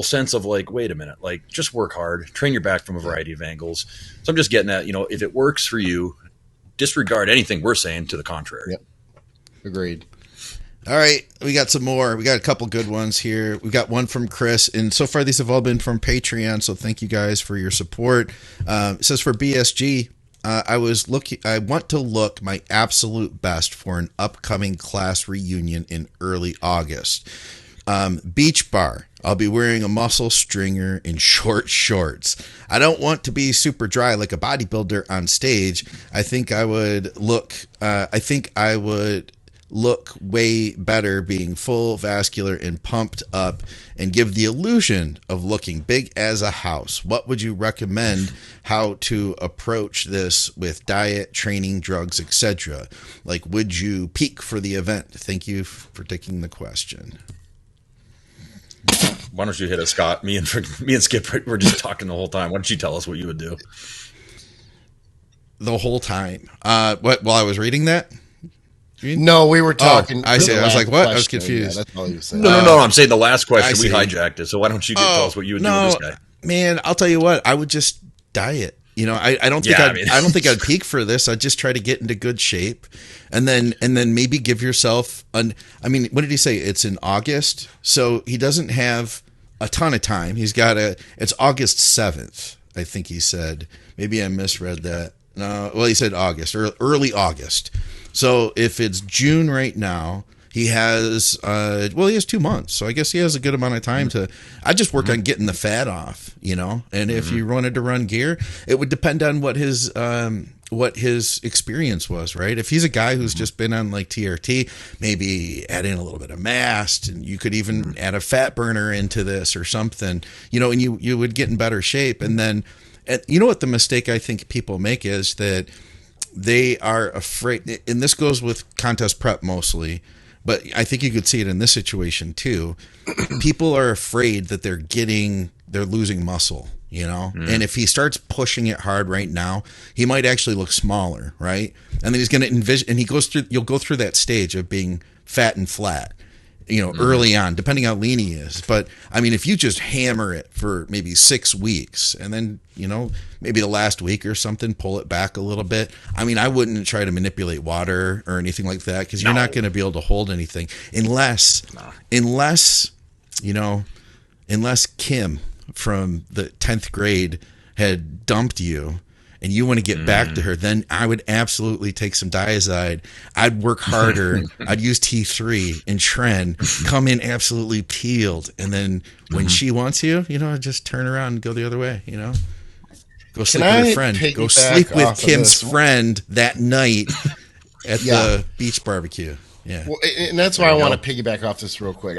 sense of like, wait a minute, like just work hard, train your back from a variety of angles. So I'm just getting at, if it works for you, disregard anything we're saying to the contrary. Yep. Agreed. All right. We got some more. We got a couple good ones here. We got one from Chris, and so far these have all been from Patreon. So thank you guys for your support. It says for BSG, I want to look my absolute best for an upcoming class reunion in early August. Beach bar. I'll be wearing a muscle stringer and short shorts. I don't want to be super dry like a bodybuilder on stage. I think I would look way better being full, vascular, and pumped up and give the illusion of looking big as a house. What would you recommend how to approach this with diet, training, drugs, etc.? Like, would you peak for the event? Thank you for taking the question. Why don't you hit it, Scott? Me and Skip were just talking the whole time. Why don't you tell us what you would do? The whole time. What? While I was reading that? No, we were talking. I see. I was like, what? I was confused. Yeah, that's all you said. No. I'm saying the last question we hijacked it. So why don't you tell us what you would do with this guy? Man, I'll tell you what. I would just diet. I don't think I don't think I'd peak for this. I'd just try to get into good shape, and then maybe give yourself what did he say? It's in August, so he doesn't have a ton of time. It's August 7th, I think he said. Maybe I misread that. No, well, he said August or early August. So if it's June right now, he has 2 months. So I guess he has a good amount of time I just work on getting the fat off, and if you wanted to run gear, it would depend on what his experience was, right? If he's a guy who's just been on like TRT, maybe add in a little bit of mast, and you could even add a fat burner into this or something, and you would get in better shape. And then, what the mistake I think people make is that they are afraid, and this goes with contest prep mostly, but I think you could see it in this situation too. People are afraid that they're losing muscle, and if he starts pushing it hard right now, he might actually look smaller, right? And then he's going to envision, and you'll go through that stage of being fat and flat. early on, depending how lean he is. But I mean, if you just hammer it for maybe 6 weeks and then, maybe the last week or something, pull it back a little bit. I mean, I wouldn't try to manipulate water or anything like that, because you're not going to be able to hold anything unless Kim from the 10th grade had dumped you and you want to get back to her, then I would absolutely take some Diazide. I'd work harder. I'd use T3 and Tren, come in absolutely peeled. And then when she wants you, I'd just turn around and go the other way, Go sleep with a friend. Go sleep with Kim's friend that night at the beach barbecue. Yeah. Well, and that's why I want to piggyback off this real quick.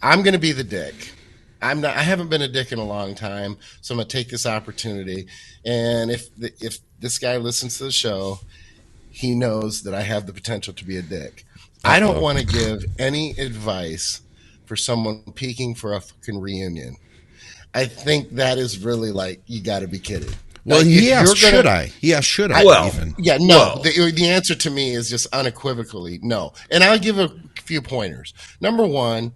I'm going to be the dick. I haven't been a dick in a long time, so I'm going to take this opportunity. And if this guy listens to the show, he knows that I have the potential to be a dick. I don't want to give any advice for someone peaking for a fucking reunion. I think that is really you got to be kidding. Well, should I? Yeah, should I? Even? Yeah, no. The answer to me is just unequivocally no. And I'll give a few pointers. Number one,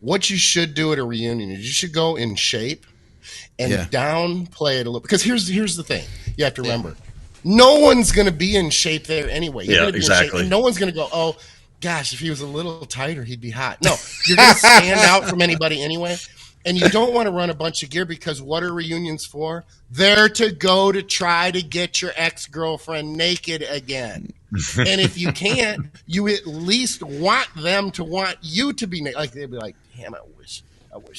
what you should do at a reunion is you should go in shape and downplay it a little. Because here's the thing. You have to remember, no one's going to be in shape there anyway. You're gonna be exactly. In shape, and no one's going to go, oh, gosh, if he was a little tighter, he'd be hot. No, you're going to stand out from anybody anyway. And you don't want to run a bunch of gear, because what are reunions for? They're to go to try to get your ex-girlfriend naked again. And if you can't, you at least want them to want you to be naked. They'd be like, damn, I wish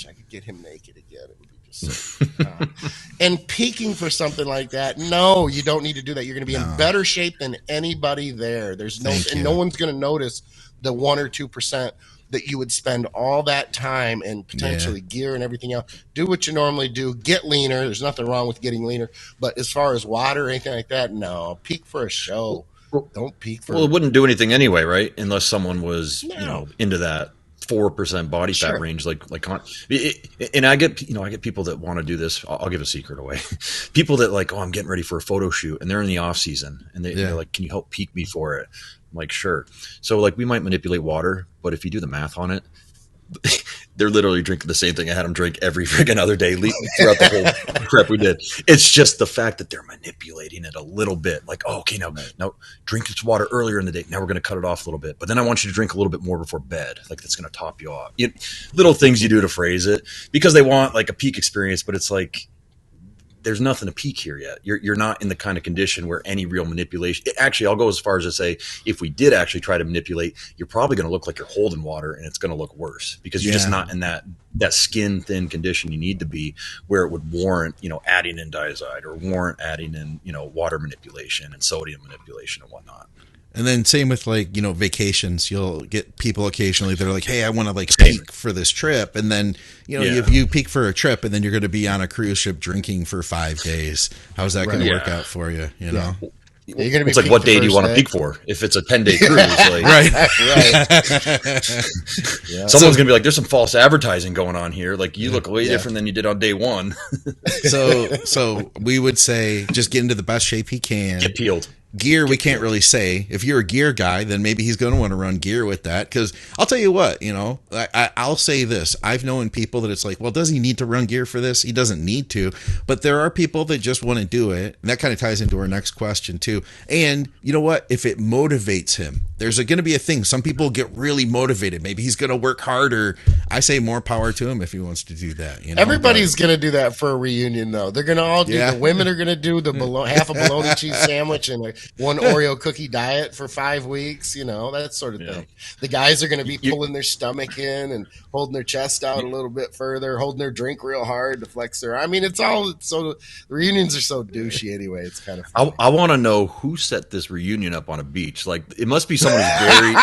I could get him naked again. It would be just so And peaking for something like that, no, you don't need to do that. You're going to be in better shape than anybody there. No one's going to notice the 1 or 2% that you would spend all that time and potentially gear and everything else. Do what you normally do. Get leaner. There's nothing wrong with getting leaner. But as far as water or anything like that, no. Peak for a show. Don't peak for. Well, it wouldn't do anything anyway, right? Unless someone was, into that 4% body fat range, and I get people that want to do this. I'll give a secret away. People that I'm getting ready for a photo shoot and they're in the off season and they're like, can you help peak me for it? I'm like, sure. So we might manipulate water, but if you do the math on it, they're literally drinking the same thing I had them drink every freaking other day throughout the whole prep we did. It's just the fact that they're manipulating it a little bit. Okay, now drink this water earlier in the day. Now we're going to cut it off a little bit. But then I want you to drink a little bit more before bed. That's going to top you off. Little things you do to phrase it, because they want a peak experience, but it's there's nothing to peak here yet. You're not in the kind of condition where any real manipulation. Actually, I'll go as far as to say, if we did actually try to manipulate, you're probably going to look like you're holding water, and it's going to look worse because you're just not in that skin thin condition you need to be, where it would warrant adding in Diazide or warrant adding in water manipulation and sodium manipulation and whatnot. And then same with vacations. You'll get people occasionally that are like, hey, I want to peak for this trip. And then, if you peak for a trip and then you're going to be on a cruise ship drinking for 5 days, how's that going to work out for you? You know? You're gonna be it's what day do you want to peak for? If it's a 10-day cruise, right. Someone's gonna be like, "There's some false advertising going on here. You look way different than you did on day one." So we would say just get into the best shape he can. Get peeled. Gear, we can't really say. If you're a gear guy, then maybe he's going to want to run gear with that. Because I'll tell you what, I'll say this. I've known people that it's well, does he need to run gear for this? He doesn't need to. But there are people that just want to do it. And that kind of ties into our next question, too. And you know what? If it motivates him, there's going to be a thing. Some people get really motivated. Maybe he's going to work harder. I say more power to him if he wants to do that. Everybody's going to do that for a reunion, though. They're going to all do. The women are going to do the half a bologna cheese sandwich and one Oreo cookie diet for 5 weeks, that sort of thing. The guys are going to be pulling their stomach in and holding their chest out a little bit further, holding their drink real hard to flex their. The reunions are so douchey anyway. It's kind of funny. I want to know who set this reunion up on a beach. It must be someone who's very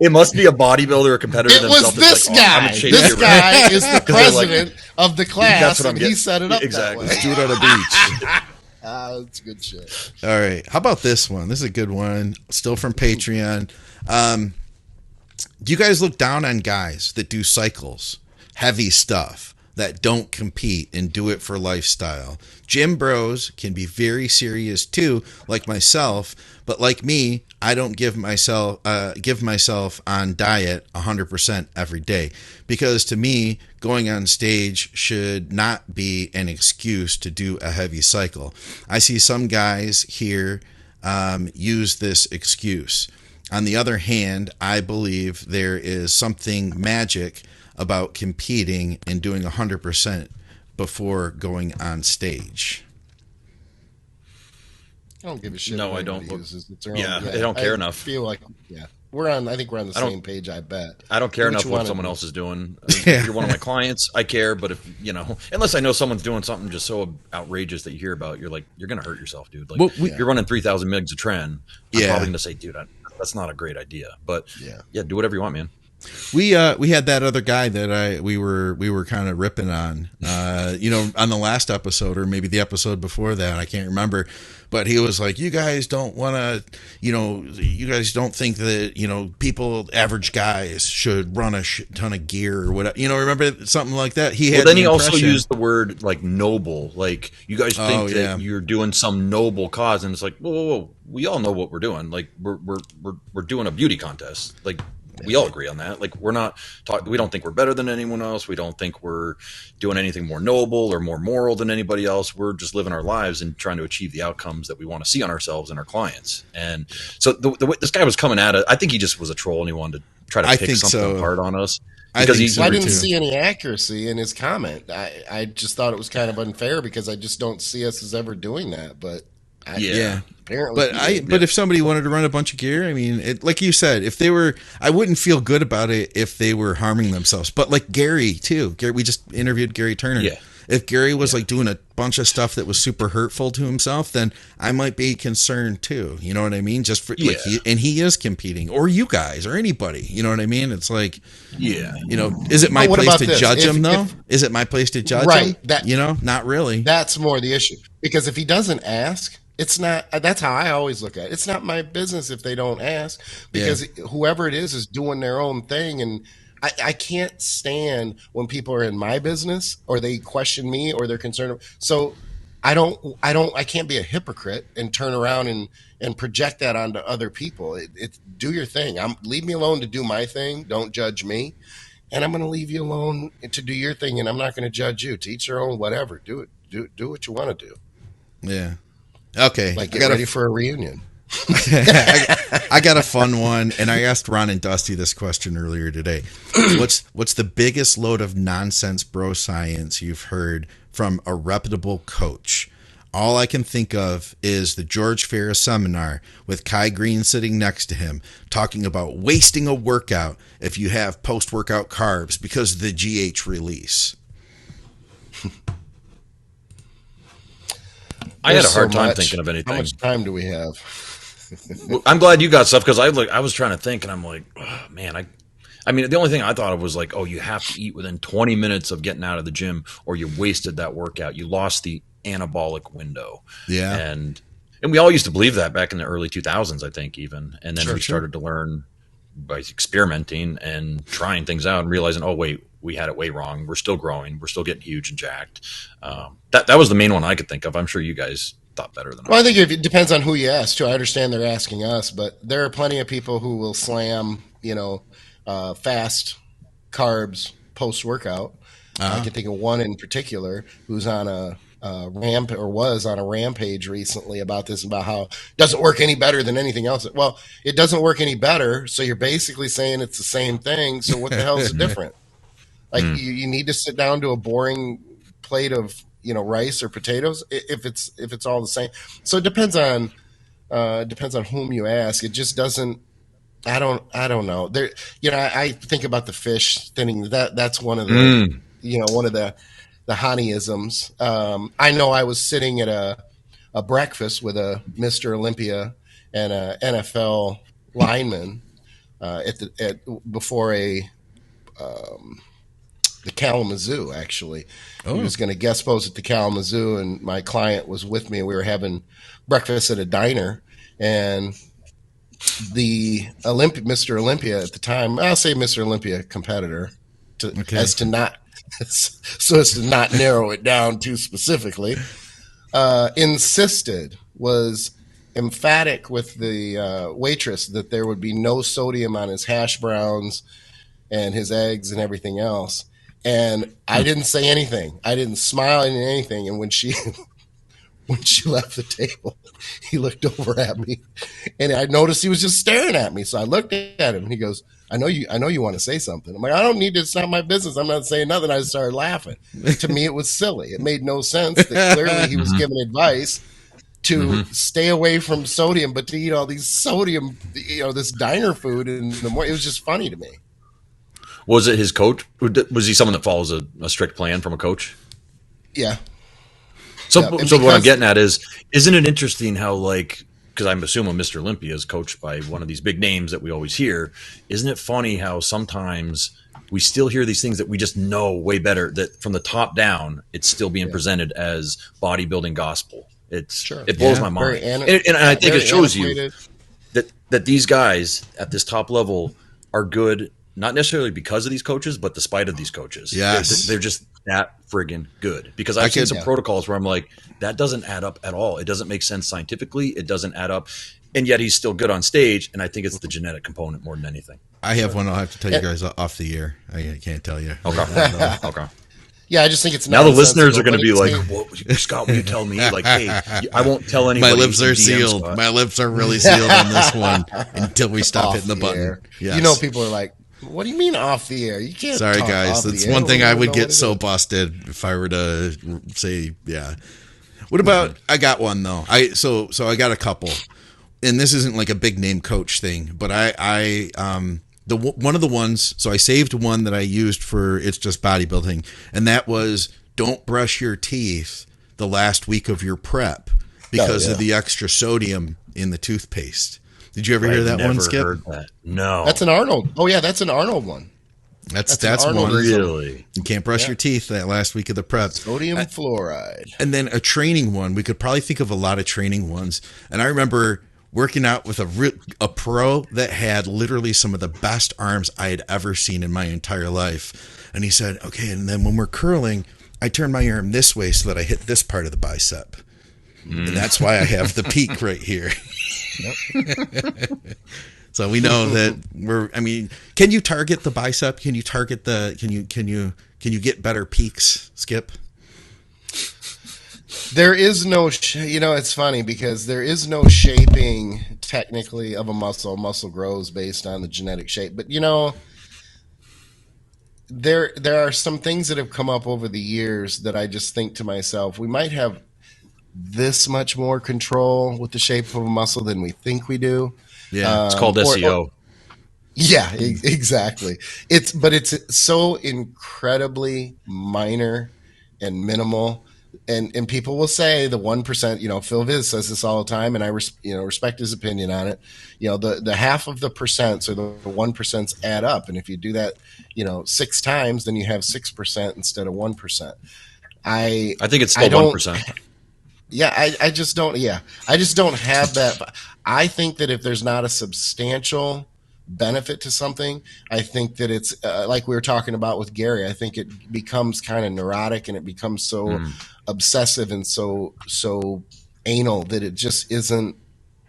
it must be a bodybuilder or competitor. It was this guy. This guy is the president of the class, and he set it up exactly. That way. Let's do it on a beach. That's good shit. All right. How about this one? This is a good one. Still from Patreon. Do you guys look down on guys that do cycles, heavy stuff, that don't compete and do it for lifestyle. Gym bros can be very serious too, like myself, but like me, I don't give myself on diet 100% every day, because to me, going on stage should not be an excuse to do a heavy cycle. I see some guys here use this excuse. On the other hand, I believe there is something magic about competing and doing 100% before going on stage. I don't give a shit. No, I don't. I don't care enough. Feel like, I think we're on the same page. I bet. I don't care enough what someone else is doing. If you're one of my clients, I care. But if unless I know someone's doing something just so outrageous that you hear about, you're gonna hurt yourself, dude. Like, if you're running 3,000 mgs of tren, I'm probably gonna say, dude, that's not a great idea. But do whatever you want, man. We had that other guy that we were kind of ripping on, on the last episode, or maybe the episode before that, I can't remember, but he was like, you guys don't want to, you guys don't think that, people, average guys should run a ton of gear or whatever, remember something like that. He also used the word like noble, like you guys think that you're doing some noble cause. And it's like, whoa. We all know what we're doing. Like we're doing a beauty contest. Like, we all agree on that. Like, we don't think we're better than anyone else. We don't think we're doing anything more noble or more moral than anybody else. We're just living our lives and trying to achieve the outcomes that we want to see on ourselves and our clients. And so the way this guy was coming at it, I think he just was a troll and he wanted to try to pick something apart on us. Because I didn't see any accuracy in his comment. I just thought it was kind of unfair because I just don't see us as ever doing that. But apparently, but if somebody wanted to run a bunch of gear, I mean, like you said, if they were, I wouldn't feel good about it if they were harming themselves. But like Gary too, we just interviewed Gary Turner. Yeah. If Gary was like doing a bunch of stuff that was super hurtful to himself, then I might be concerned too. You know what I mean? Just for like, he is competing, or you guys, or anybody. You know what I mean? It's like, is it my place to judge him though? Is it my place to judge him? Not really. That's more the issue, because if he doesn't ask, it's not. That's how I always look at it. It's not my business if they don't ask, because whoever it is doing their own thing. And I can't stand when people are in my business or they question me or they're concerned. So I can't be a hypocrite and turn around and project that onto other people. Do your thing. Leave me alone to do my thing. Don't judge me. And I'm going to leave you alone to do your thing. And I'm not going to judge you. To each their own, whatever. Do it. Do what you want to do. Yeah. Okay. Like, get ready for a reunion. I got a fun one, and I asked Ron and Dusty this question earlier today. What's the biggest load of nonsense bro science you've heard from a reputable coach? All I can think of is the George Ferris seminar with Kai Green sitting next to him, talking about wasting a workout if you have post-workout carbs because of the GH release. I had a hard time thinking of anything. How much time do we have? I'm glad you got stuff, because I was trying to think, and I'm like, oh, man, I mean, the only thing I thought of was like, oh, you have to eat within 20 minutes of getting out of the gym, or you wasted that workout. You lost the anabolic window. Yeah, and we all used to believe that back in the early 2000s, I think, even, and then we started to learn by experimenting and trying things out and realizing, oh wait, we had it way wrong. We're still growing. We're still getting huge and jacked. That was the main one I could think of. I'm sure you guys thought better than I think it depends on who you ask too. I understand they're asking us, but there are plenty of people who will slam, fast carbs post workout. I can think of one in particular who's on a was on a rampage recently about this, about how it doesn't work any better than anything else. Well, it doesn't work any better, so you're basically saying it's the same thing. So what the hell is different? Like you need to sit down to a boring plate of rice or potatoes if it's all the same. So it depends on whom you ask. It just doesn't. I don't know. There, I think about the fish thinning. That's one of the one of the Hani-isms. I know I was sitting at a breakfast with a Mr. Olympia and a NFL lineman before the Kalamazoo, actually. Oh. He was going to guest post at the Kalamazoo, and my client was with me. We were having breakfast at a diner, and the Mr. Olympia at the time, I'll say Mr. Olympia competitor, as to not so as to not narrow it down too specifically, insisted, was emphatic with the waitress that there would be no sodium on his hash browns and his eggs and everything else. And I didn't say anything. I didn't smile and anything. And when she left the table, he looked over at me, and I noticed he was just staring at me. So I looked at him, and he goes, I know you want to say something. I'm like, I don't need to. It's not my business. I'm not saying nothing. I just started laughing. To me, it was silly. It made no sense that clearly he was giving advice to stay away from sodium, but to eat all these sodium, this diner food in the morning. It was just funny to me. Was it his coach? Was he someone that follows a strict plan from a coach? Yeah. So what I'm getting at is, isn't it interesting how, like, because I'm assuming Mr. Olympia is coached by one of these big names that we always hear. Isn't it funny how sometimes we still hear these things that we just know way better, that from the top down, it's still being presented as bodybuilding gospel. It blows my mind. And I think it shows you that these guys at this top level are good, not necessarily because of these coaches, but despite of these coaches. Yes. They're just that friggin' good. Because I've seen some protocols where I'm like, that doesn't add up at all. It doesn't make sense scientifically. It doesn't add up. And yet he's still good on stage. And I think it's the genetic component more than anything. I have one I'll have to tell you guys off the air. I can't tell you. Okay. Okay. Yeah, I just think it's now the listeners are going to be like, well, Scott, will you tell me? Like, hey, I won't tell anybody. My lips are sealed. Scott. My lips are really sealed on this one until we stop hitting the button. Yes. People are like, what do you mean off the air? You can't. Sorry, talk guys. off That's the one air. thing I would get so busted if I were to say, yeah. What about? I got one though. So I got a couple, and this isn't like a big name coach thing, but one of the ones. So I saved one that I used for It's Just Bodybuilding, and that was don't brush your teeth the last week of your prep because of the extra sodium in the toothpaste. Did you ever hear that one, Skip? Heard that. No. That's an Arnold. Oh yeah, that's an Arnold one. That's Arnold one. Really? You can't brush your teeth that last week of the prep. Sodium fluoride. And then a training one. We could probably think of a lot of training ones. And I remember working out with a pro that had literally some of the best arms I had ever seen in my entire life. And he said, okay, and then when we're curling, I turn my arm this way so that I hit this part of the bicep. And that's why I have the peak right here. So we know that can you target the bicep? Can you target can you get better peaks, Skip? There is no, it's funny because there is no shaping technically of a muscle. Muscle grows based on the genetic shape, but there are some things that have come up over the years that I just think to myself, we might have this much more control with the shape of a muscle than we think we do. Yeah, it's called SEO. Yeah, exactly. It's so incredibly minor and minimal. And people will say the 1%, Phil Viz says this all the time, and I respect his opinion on it. The half of the percents or the 1% add up. And if you do that, 6 times, then you have 6% instead of 1%. I think it's still 1%. Yeah, I just don't. Yeah, I just don't have that. I think that if there's not a substantial benefit to something, I think that it's like we were talking about with Gary. I think it becomes kind of neurotic and it becomes so obsessive and so anal that it just isn't.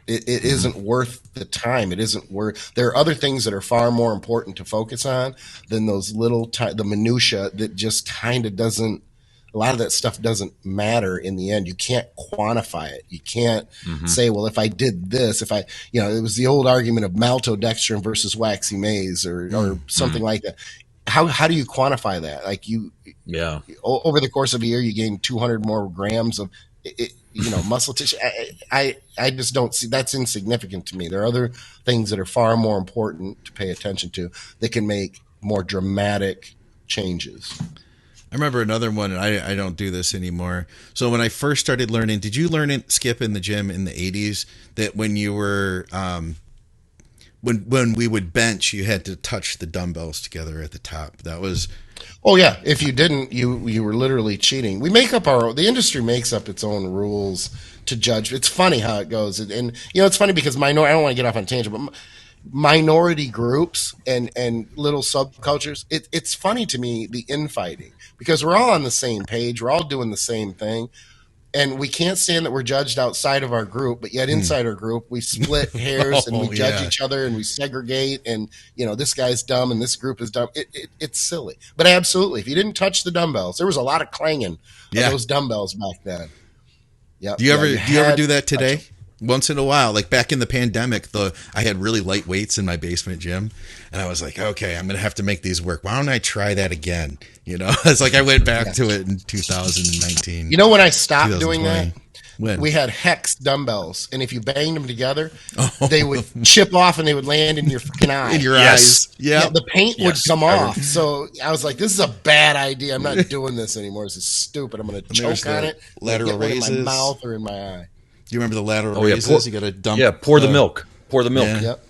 It isn't worth the time. It isn't worth. There are other things that are far more important to focus on than those the minutia that just kind of doesn't. A lot of that stuff doesn't matter in the end. You can't quantify it. You can't say, well, if I did this, if I, it was the old argument of maltodextrin versus waxy maize or something like that. How do you quantify that? Like over the course of a year, you gain 200 more grams of, muscle tissue. I just don't see that's insignificant to me. There are other things that are far more important to pay attention to that can make more dramatic changes. I remember another one, and I don't do this anymore. So when I first started learning, did you learn it, Skip, in the gym in the 80s, that when you were, when we would bench, you had to touch the dumbbells together at the top? That was... Oh, yeah. If you didn't, you were literally cheating. We make up the industry makes up its own rules to judge. It's funny how it goes. And it's funny because I don't want to get off on a tangent, but minority groups and little subcultures, it's funny to me, the infighting, because we're all on the same page. We're all doing the same thing. And we can't stand that we're judged outside of our group, but yet inside our group, we split hairs and we judge each other and we segregate. And, this guy's dumb and this group is dumb. It's silly. But absolutely, if you didn't touch the dumbbells, there was a lot of clanging of those dumbbells back then. Yep. Do you ever do that today? Once in a while, like back in the pandemic, I had really light weights in my basement gym, and I was like, okay, I'm going to have to make these work. Why don't I try that again? It's like I went back to it in 2019. When I stopped doing that? When? We had hex dumbbells, and if you banged them together, they would chip off and they would land in your fucking eye. In your eyes. Yeah. The paint would come off. So I was like, this is a bad idea. I'm not doing this anymore. This is stupid. I'm going to choke on it. Lateral raises. In my mouth or in my eye. Do you remember the lateral raises? You got to dump. Yeah, pour the milk. Pour the milk. Yeah. Yep.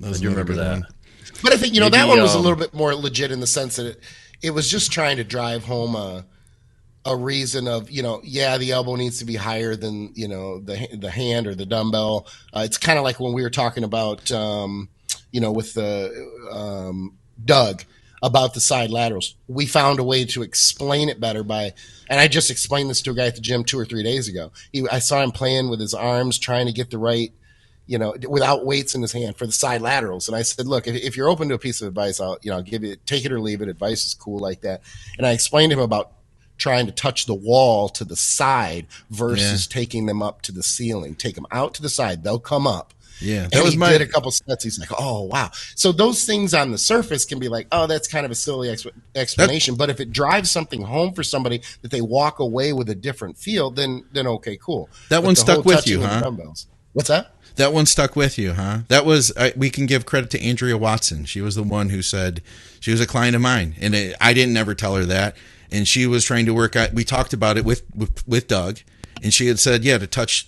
I do remember that. But I think, that one was a little bit more legit in the sense that it was just trying to drive home a reason of, the elbow needs to be higher than, the hand or the dumbbell. It's kind of like when we were talking about, with the Doug about the side laterals. We found a way to explain it better and I just explained this to a guy at the gym 2 or 3 days ago. I saw him playing with his arms, trying to get the right, without weights in his hand for the side laterals. And I said, look, if you're open to a piece of advice, I'll, give you, take it or leave it. Advice is cool like that. And I explained to him about trying to touch the wall to the side versus taking them up to the ceiling. Take them out to the side. They'll come up. Yeah, that was did a couple sets. He's like, "Oh wow!" So those things on the surface can be like, "Oh, that's kind of a silly explanation." But if it drives something home for somebody that they walk away with a different feel, then okay, cool. That one stuck with you, huh? What's that? That one stuck with you, huh? That was we can give credit to Andrea Watson. She was the one who said she was a client of mine, and I didn't ever tell her that. And she was trying to work out. We talked about it with Doug, and she had said,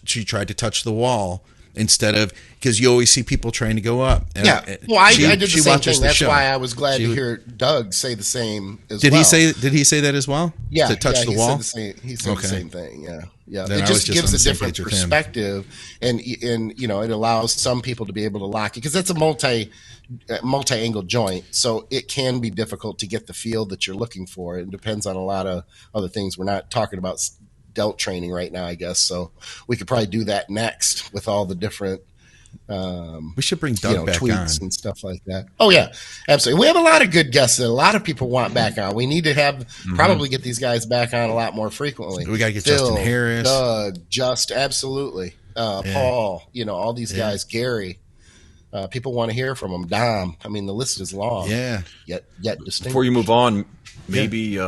she tried to touch the wall. Instead of, because you always see people trying to go up. And well, I did the same thing. That's why I was glad to hear Doug say the same as well. Did he say that as well? Yeah. To touch the wall? He said the same thing, yeah. Then it just gives a different perspective, and it allows some people to be able to lock it, because that's a multi-angle joint, so it can be difficult to get the feel that you're looking for. It depends on a lot of other things. We're not talking about delt training right now, I guess, so we could probably do that next with all the different we should bring Doug back tweets on and stuff like that. Oh yeah, absolutely. We have a lot of good guests that a lot of people want back on. We need to have probably get these guys back on a lot more frequently. We got to get Phil, Justin Harris, Doug, absolutely, Paul, all these guys, Gary. People want to hear from them. Dom. I mean, the list is long. Yeah. Yet distinct. Before you move on, maybe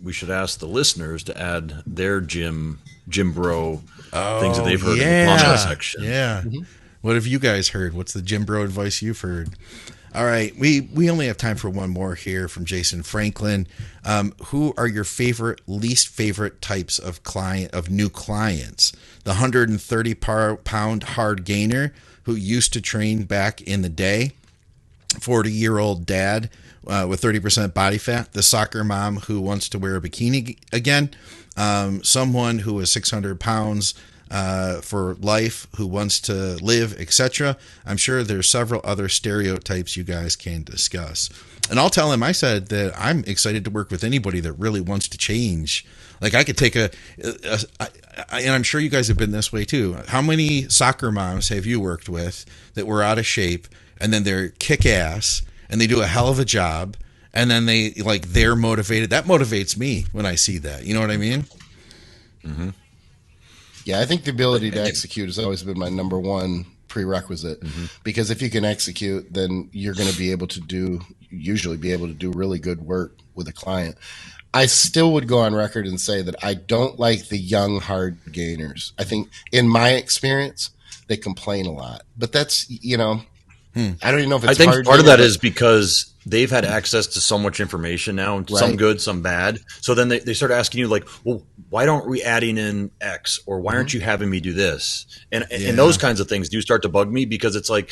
we should ask the listeners to add their gym bro things that they've heard in the comment section. Yeah. Mm-hmm. What have you guys heard? What's the gym bro advice you've heard? All right. We only have time for one more here from Jason Franklin. Who are your least favorite types of new clients? The 130-pound hard gainer who used to train back in the day, 40-year-old dad with 30% body fat, the soccer mom who wants to wear a bikini again, someone who is 600 pounds for life, who wants to live, etc. I'm sure there's several other stereotypes you guys can discuss. And I'll tell him, I said that I'm excited to work with anybody that really wants to change. Like I could take and I'm sure you guys have been this way too. How many soccer moms have you worked with that were out of shape and then they're kick ass and they do a hell of a job and then they're motivated? That motivates me when I see that. You know what I mean? Mm-hmm. Yeah, I think the ability to execute has always been my number one prerequisite, because if you can execute, then you're going to be able to usually be able to do really good work with a client. I still would go on record and say that I don't like the young hard gainers. I think in my experience, they complain a lot, but that's, I don't even know if it's I think hard part of that is because they've had access to so much information now, some good, some bad. So then they start asking you like, well, why aren't we adding in X, or why aren't you having me do this? And those kinds of things do start to bug me, because it's like,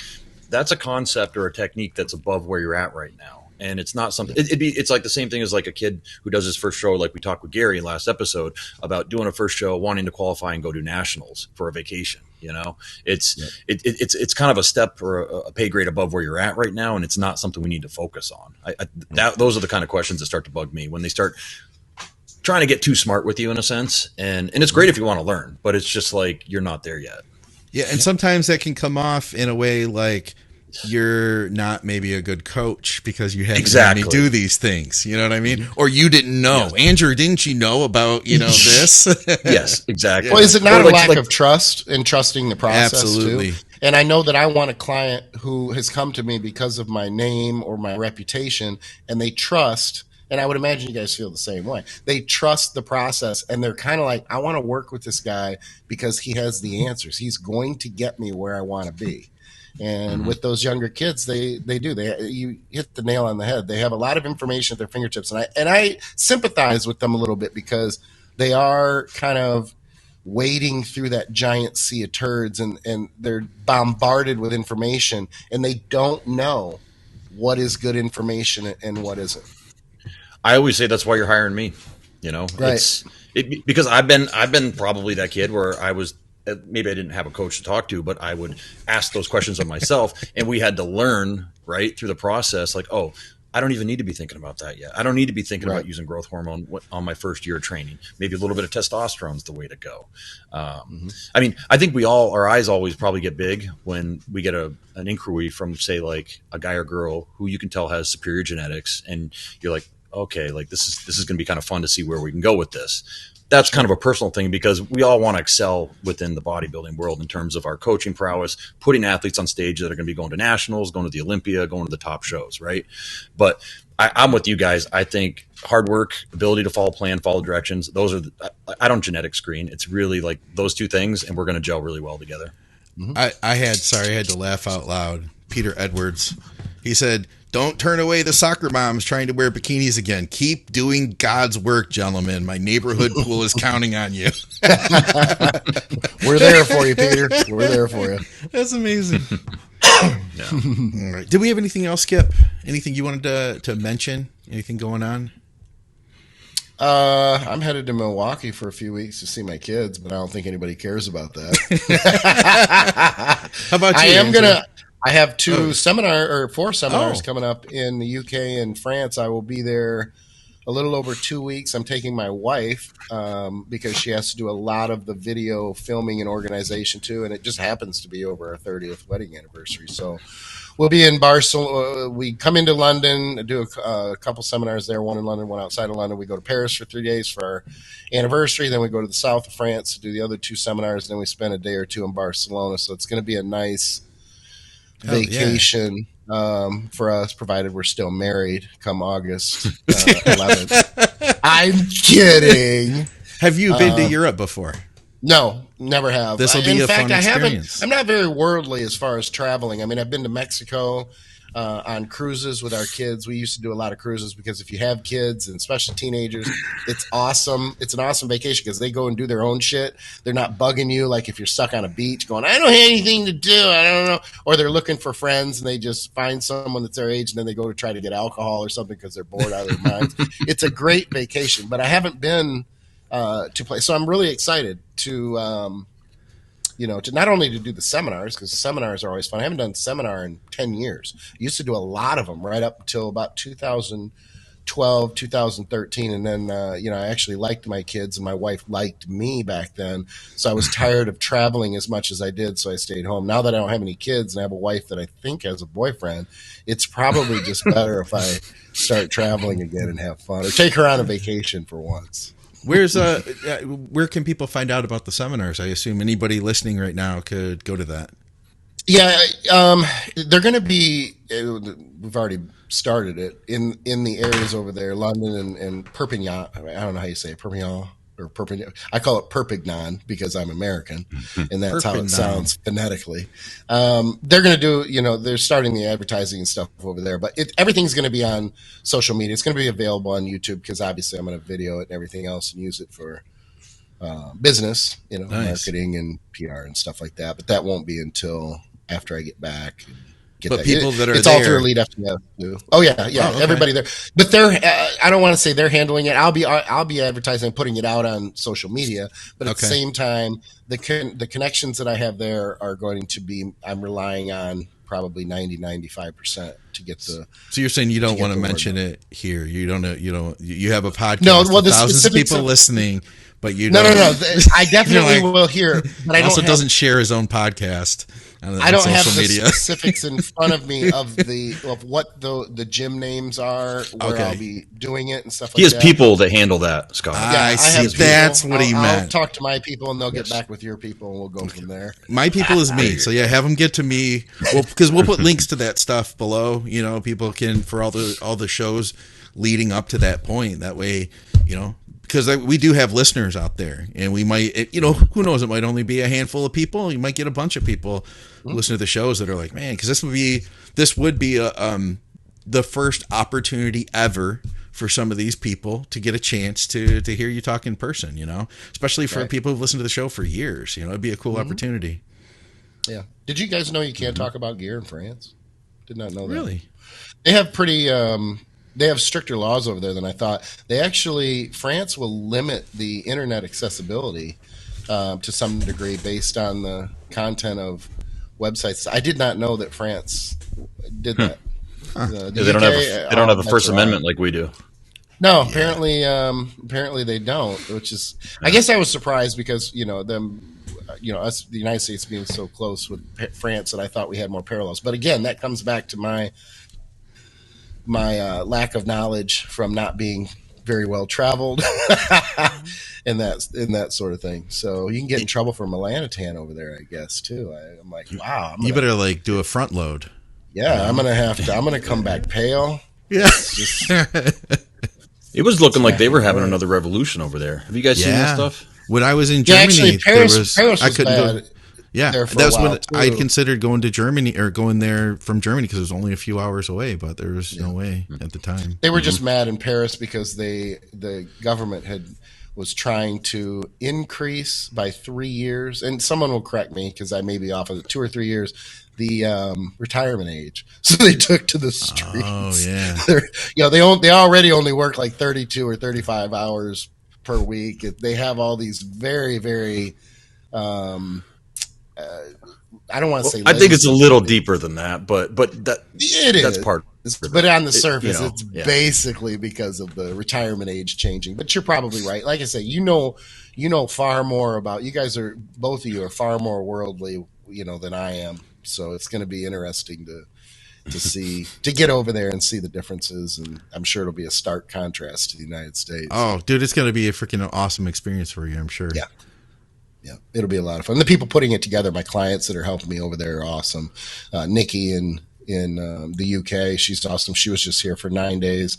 that's a concept or a technique that's above where you're at right now. And it's not something, it's like the same thing as like a kid who does his first show. Like we talked with Gary in last episode about doing a first show, wanting to qualify and go do nationals for a vacation. You know, it's kind of a step or a pay grade above where you're at right now. And it's not something we need to focus on. Those are the kind of questions that start to bug me when they start trying to get too smart with you in a sense. And it's great if you want to learn, but it's just like, you're not there yet. Yeah. And sometimes that can come off in a way like you're not maybe a good coach because you haven't had me do these things. You know what I mean? Or you didn't know. Yes. Andrew, didn't you know about, this? Yes, exactly. Well, is it not a lack of trust in trusting the process absolutely. Too? And I know that I want a client who has come to me because of my name or my reputation, and they trust, and I would imagine you guys feel the same way. They trust the process, and they're kind of like, I want to work with this guy because he has the answers. He's going to get me where I want to be. And with those younger kids, they do. You hit the nail on the head. They have a lot of information at their fingertips, and I sympathize with them a little bit because they are kind of wading through that giant sea of turds, and they're bombarded with information, and they don't know what is good information and what isn't. I always say that's why you're hiring me. Right? Because I've been probably that kid where I was. Maybe I didn't have a coach to talk to, but I would ask those questions of myself, and we had to learn right through the process. Like, oh, I don't even need to be thinking about that yet. I don't need to be thinking about using growth hormone on my first year of training. Maybe a little bit of testosterone is the way to go. I mean, I think our eyes always probably get big when we get an inquiry from, say, like a guy or girl who you can tell has superior genetics, and you're like, okay, like this is going to be kind of fun to see where we can go with this. That's kind of a personal thing because we all want to excel within the bodybuilding world in terms of our coaching prowess, putting athletes on stage that are going to be going to nationals, going to the Olympia, going to the top shows, right? But I'm with you guys. I think hard work, ability to follow plan, follow directions, those are I don't genetic screen. It's really like those two things, and we're going to gel really well together. I had to laugh out loud. Peter Edwards, he said, "Don't turn away the soccer moms trying to wear bikinis again. Keep doing God's work, gentlemen. My neighborhood pool is counting on you." We're there for you, Peter. We're there for you. That's amazing. All right. Did we have anything else, Skip? Anything you wanted to mention? Anything going on? I'm headed to Milwaukee for a few weeks to see my kids, but I don't think anybody cares about that. How about you? I have 4 seminars coming up in the UK and France. I will be there a little over 2 weeks. I'm taking my wife because she has to do a lot of the video filming and organization too, and it just happens to be over our 30th wedding anniversary. So we'll be in Barcelona. We come into London, do a couple seminars there, one in London, one outside of London. We go to Paris for 3 days for our anniversary. Then we go to the south of France to do the other 2 seminars. Then we spend a day or 2 in Barcelona. So it's going to be a nice vacation for us, provided we're still married come August 11th. I'm kidding. Have you been to Europe before? No, never have. This will be a fun experience. I'm not very worldly as far as traveling. I mean, I've been to Mexico on cruises with our kids. We used to do a lot of cruises because if you have kids, and especially teenagers, it's awesome. It's an awesome vacation because they go and do their own shit. They're not bugging you like if you're stuck on a beach going, I don't have anything to do. I don't know. Or they're looking for friends and they just find someone that's their age and then they go to try to get alcohol or something because they're bored out of their minds. It's a great vacation, but I haven't been to play. So I'm really excited to not only to do the seminars, because seminars are always fun. I haven't done a seminar in 10 years. I used to do a lot of them right up until about 2012, 2013. And then, I actually liked my kids and my wife liked me back then. So I was tired of traveling as much as I did. So I stayed home. Now that I don't have any kids and I have a wife that I think has a boyfriend, it's probably just better if I start traveling again and have fun or take her on a vacation for once. Where can people find out about the seminars? I assume anybody listening right now could go to that. Yeah, they're going to be. We've already started it in the areas over there, London and Perpignan. I don't know how you say it, Perpignan or Perpignan. I call it Perpignan because I'm American, and that's how it sounds phonetically. They're going to do. They're starting the advertising and stuff over there, but everything's going to be on social media. It's going to be available on YouTube because obviously I'm going to video it and everything else and use it for business, nice. Marketing and PR and stuff like that. But that won't be until after I get back. get but that. people that are it's there, all through Elite FTS too. Oh yeah, okay. everybody there. But they're I don't want to say they're handling it. I'll be advertising and putting it out on social media. But at the same time, the connections that I have there are going to be. I'm relying on probably 90-95% to get the. So you're saying you don't want to mention it here? You don't know? You have a podcast. No, well, with thousands of people listening. But you no. I definitely will hear. But I also doesn't share his own podcast. I don't have the specifics in front of me of what the gym names are, where I'll be doing it and stuff like that. He has people that handle that, Scott. I see. That's what he meant. I'll talk to my people, and they'll get back with your people, and we'll go from there. My people is me. So yeah, have them get to me. Well, because we'll put links to that stuff below. People can for all the shows leading up to that point. That way, because we do have listeners out there, and we might, who knows, it might only be a handful of people. You might get a bunch of people listen to the shows that are like, man, because this would be the first opportunity ever for some of these people to get a chance to hear you talk in person, especially for people who've listened to the show for years. It'd be a cool opportunity. Yeah. Did you guys know you can't talk about gear in France? Did not know that. Really? They have they have stricter laws over there than I thought. France will limit the internet accessibility to some degree based on the content of websites. I did not know that France did that. They don't have a First Amendment like we do. No, apparently they don't. Which is, I guess I was surprised because us, the United States being so close with France, that I thought we had more parallels. But again, that comes back to my lack of knowledge from not being very well traveled and that sort of thing. So you can get in trouble for melanotan over there, I guess, too. I'm like, wow. You better do a front load. Yeah, I'm gonna come back pale. Yeah. It was looking like they were having another revolution over there. Have you guys seen that stuff? When I was in Germany, actually, Paris was I couldn't bad. go. Yeah, that was when I had considered going to Germany or going there from Germany because it was only a few hours away, but there was no way at the time. They were just mad in Paris because the government was trying to increase by 3 years, and someone will correct me because I may be off of it, 2 or 3 years, the retirement age. So they took to the streets. Oh yeah, they already only work like 32 or 35 hours per week. They have all these very, very. I don't want to say. I think it's a little deeper than that, but that's part. But on the surface, it's basically because of the retirement age changing. But you're probably right. Like I say, you know far more about. You guys both of you are far more worldly, than I am. So it's going to be interesting to see, to get over there and see the differences, and I'm sure it'll be a stark contrast to the United States. Oh, dude, it's going to be a freaking awesome experience for you, I'm sure. Yeah, it'll be a lot of fun. The people putting it together, my clients that are helping me over there, are awesome. Nikki in the UK, she's awesome. She was just here for 9 days.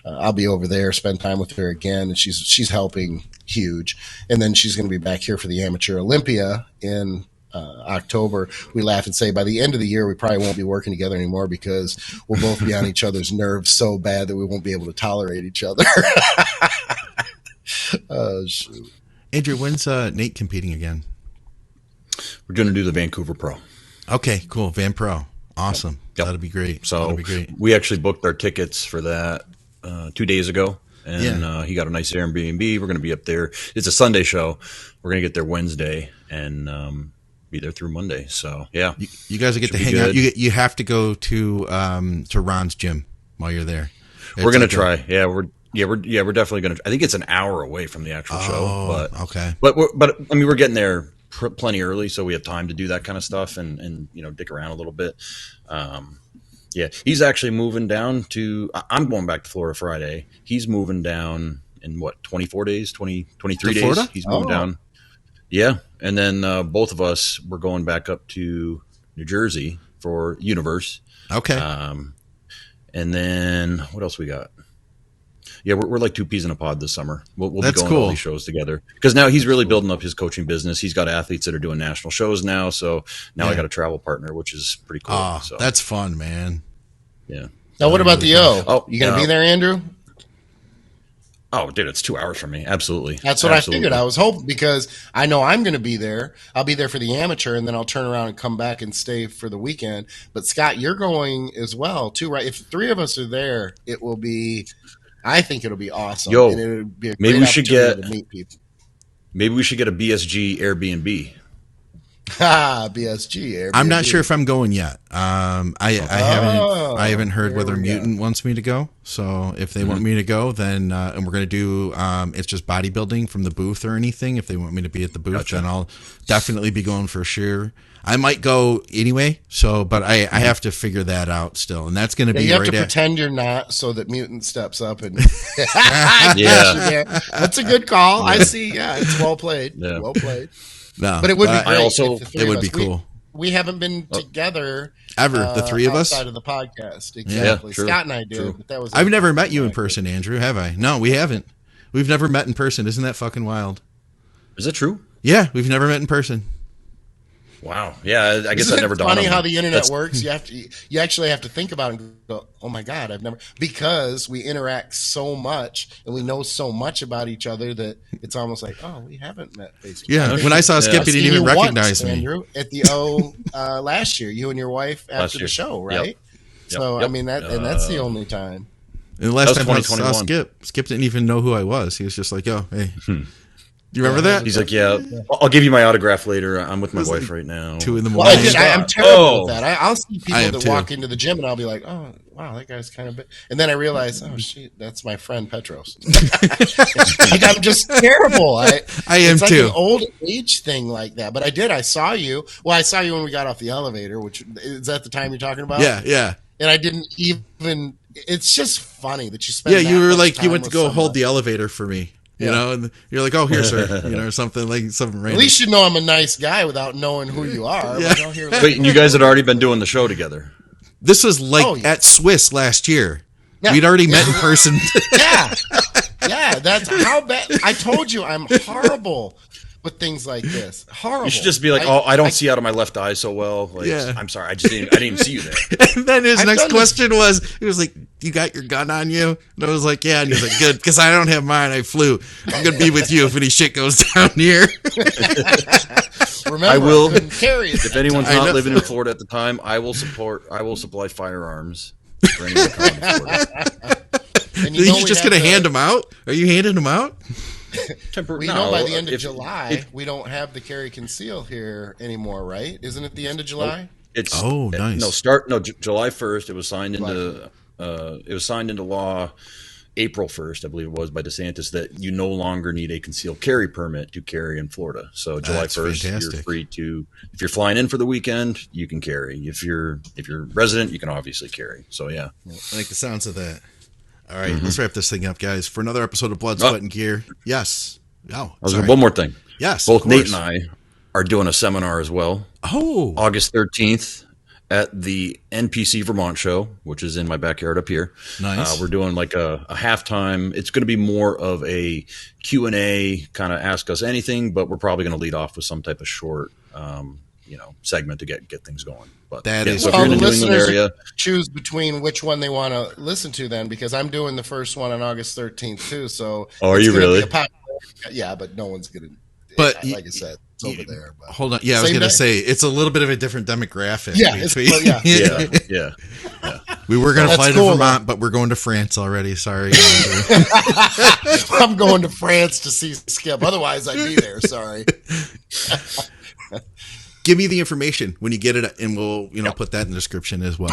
I'll be over there, spend time with her again, and she's helping huge. And then she's going to be back here for the Amateur Olympia in October. We laugh and say by the end of the year we probably won't be working together anymore because we'll both be on each other's nerves so bad that we won't be able to tolerate each other. Oh, shoot. Andrew, when's Nate competing again? We're going to do the Vancouver Pro. Okay, cool. Van Pro. Awesome. Yep. That'll be great. So we actually booked our tickets for that 2 days ago, and he got a nice Airbnb. We're going to be up there. It's a Sunday show. We're going to get there Wednesday and be there through Monday. So, yeah. You guys will get to hang out. You have to go to Ron's gym while you're there. We're going to try. We're definitely going to. I think it's an hour away from the actual show. But okay. But I mean, we're getting there plenty early, so we have time to do that kind of stuff and dick around a little bit. He's actually moving down to. I'm going back to Florida Friday. He's moving down in 24 days, 23 days. Florida? He's moving down. Yeah, and then both of us we're going back up to New Jersey for Universe. Okay. And then what else we got? Yeah, we're like two peas in a pod this summer. We'll be going to all these shows together because now he's really building up his coaching business. He's got athletes that are doing national shows now, so now I got a travel partner, which is pretty cool. Oh, so that's fun, man. Yeah. Now, what about the O? Oh, you gonna be there, Andrew? Oh, dude, it's 2 hours from me. Absolutely. That's what I figured. I was hoping, because I know I'm going to be there. I'll be there for the amateur, and then I'll turn around and come back and stay for the weekend. But Scott, you're going as well too, right? If 3 of us are there, it will be. I think it'll be awesome. Yo, and it'll be a great maybe we should opportunity to meet people. Maybe we should get a BSG Airbnb. BSG. Airbnb. I'm not sure if I'm going yet. I haven't heard whether Mutant wants me to go. So if they want me to go, then and we're going to do it's just bodybuilding from the booth or anything. If they want me to be at the booth, then I'll definitely be going for sure. I might go anyway. So, but I have to figure that out still, and that's going to be you have right to pretend you're not, so that Mutant steps up and Yeah. That's a good call. I see. Yeah, it's well played. Yeah. Well played. No, but it would be great. It would be cool. We haven't been together ever. The 3 of us outside of the podcast. Exactly. Yeah, Scott and I did, but that was. I've never met you in person, Andrew. Have I? No, we haven't. We've never met in person. Isn't that fucking wild? Is that true? Yeah, we've never met in person. Wow. Yeah, I guess that never dawned on me. Funny how the internet works. You actually have to think about it and go, oh my God, I've never, because we interact so much and we know so much about each other that it's almost like, oh, we haven't met face to face. Yeah, when I saw Skip, he didn't even recognize me. Andrew, at the last year, you and your wife after the show, right? Yep. So I mean and that's the only time. And the last time I saw Skip didn't even know who I was. He was just like, "Oh, hey." Do you remember that? He's like, yeah, I'll give you my autograph later. I'm with my wife right now. 2 a.m. Well, I'm terrible with that. I'll see people that walk into the gym and I'll be like, oh, wow, that guy's kind of big. And then I realize, oh, shit, that's my friend Petros. Like, I'm just terrible. I am it's like too. An old age thing like that. But I saw you. Well, I saw you when we got off the elevator, which is that the time you're talking about? Yeah. And I didn't even, it's just funny that you spent that you were like, you went to go hold the elevator for me. You know, and you're like, oh, here, sir, or something random. At least you know I'm a nice guy without knowing who you are. Yeah. Wait, you guys had already been doing the show together. This was at Swiss last year. Yeah. We'd already met in person. Yeah, that's how bad. I told you I'm horrible with things like this. Horrible. You should just be like, I don't see out of my left eye so well. Like, I'm sorry, I didn't even see you there. And then his next question was, he was like, you got your gun on you? And I was like, yeah. And he was like, good, because I don't have mine. I flew. I'm going to be with you if any shit goes down here. Remember, I will carry it. If anyone's not living in Florida at the time, I will supply firearms for anyone coming to Florida. And you're just going to hand them out? Are you handing them out? We know by the end of July, we don't have the carry conceal here anymore, right? Isn't it the end of July? Nice. July 1st. It was signed into law April 1st, I believe it was, by DeSantis, that you no longer need a concealed carry permit to carry in Florida. So July 1st, fantastic. You're free to, if you're flying in for the weekend, you can carry. If you're resident, you can obviously carry. So yeah. I like the sounds of that. All right, let's wrap this thing up, guys, for another episode of Blood, Sweat, and Gear. Yes. Oh, one more thing. Yes. Both Nate and I are doing a seminar as well. Oh. August 13th at the NPC Vermont show, which is in my backyard up here. Nice. We're doing like a halftime. It's going to be more of a Q&A, kind of ask us anything, but we're probably going to lead off with some type of short segment to get things going. But so if you're in the New England area, choose between which one they want to listen to then, because I'm doing the first one on August 13th too. So are you really? Yeah, but no one's gonna. But like I said, it's over there. But hold on, I was gonna say it's a little bit of a different demographic. Yeah. We were gonna fly to Vermont, but we're going to France already. Sorry. I'm going to France to see Skip. Otherwise, I'd be there. Sorry. Give me the information when you get it, and we'll put that in the description as well.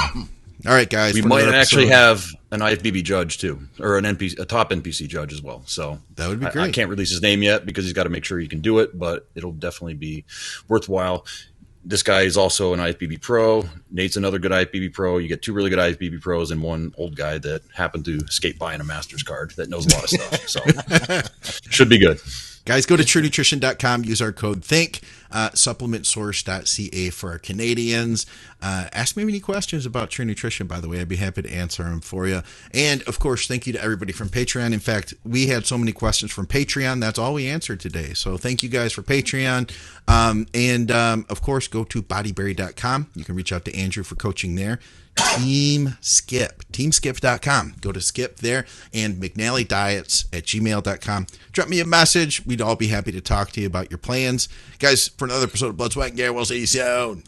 All right, guys. We might actually have an IFBB judge too, or a top NPC judge as well. So that would be great. I can't release his name yet because he's got to make sure he can do it, but it'll definitely be worthwhile. This guy is also an IFBB pro. Nate's another good IFBB pro. You get 2 really good IFBB pros and one old guy that happened to skate by in a master's card that knows a lot of stuff. So should be good. Guys, go to truenutrition.com. Use our code THINK. Supplementsource.ca for our Canadians. Ask me any questions about True Nutrition, by the way. I'd be happy to answer them for you. And, of course, thank you to everybody from Patreon. In fact, we had so many questions from Patreon. That's all we answered today. So thank you guys for Patreon. Of course, go to bodyberry.com. You can reach out to Andrew for coaching there. Team Skip, teamskip.com. Go to Skip there, and mcnallydiets@gmail.com. Drop me a message. We'd all be happy to talk to you about your plans. Guys, for another episode of Blood, Sweat, and Gear, we'll see you soon.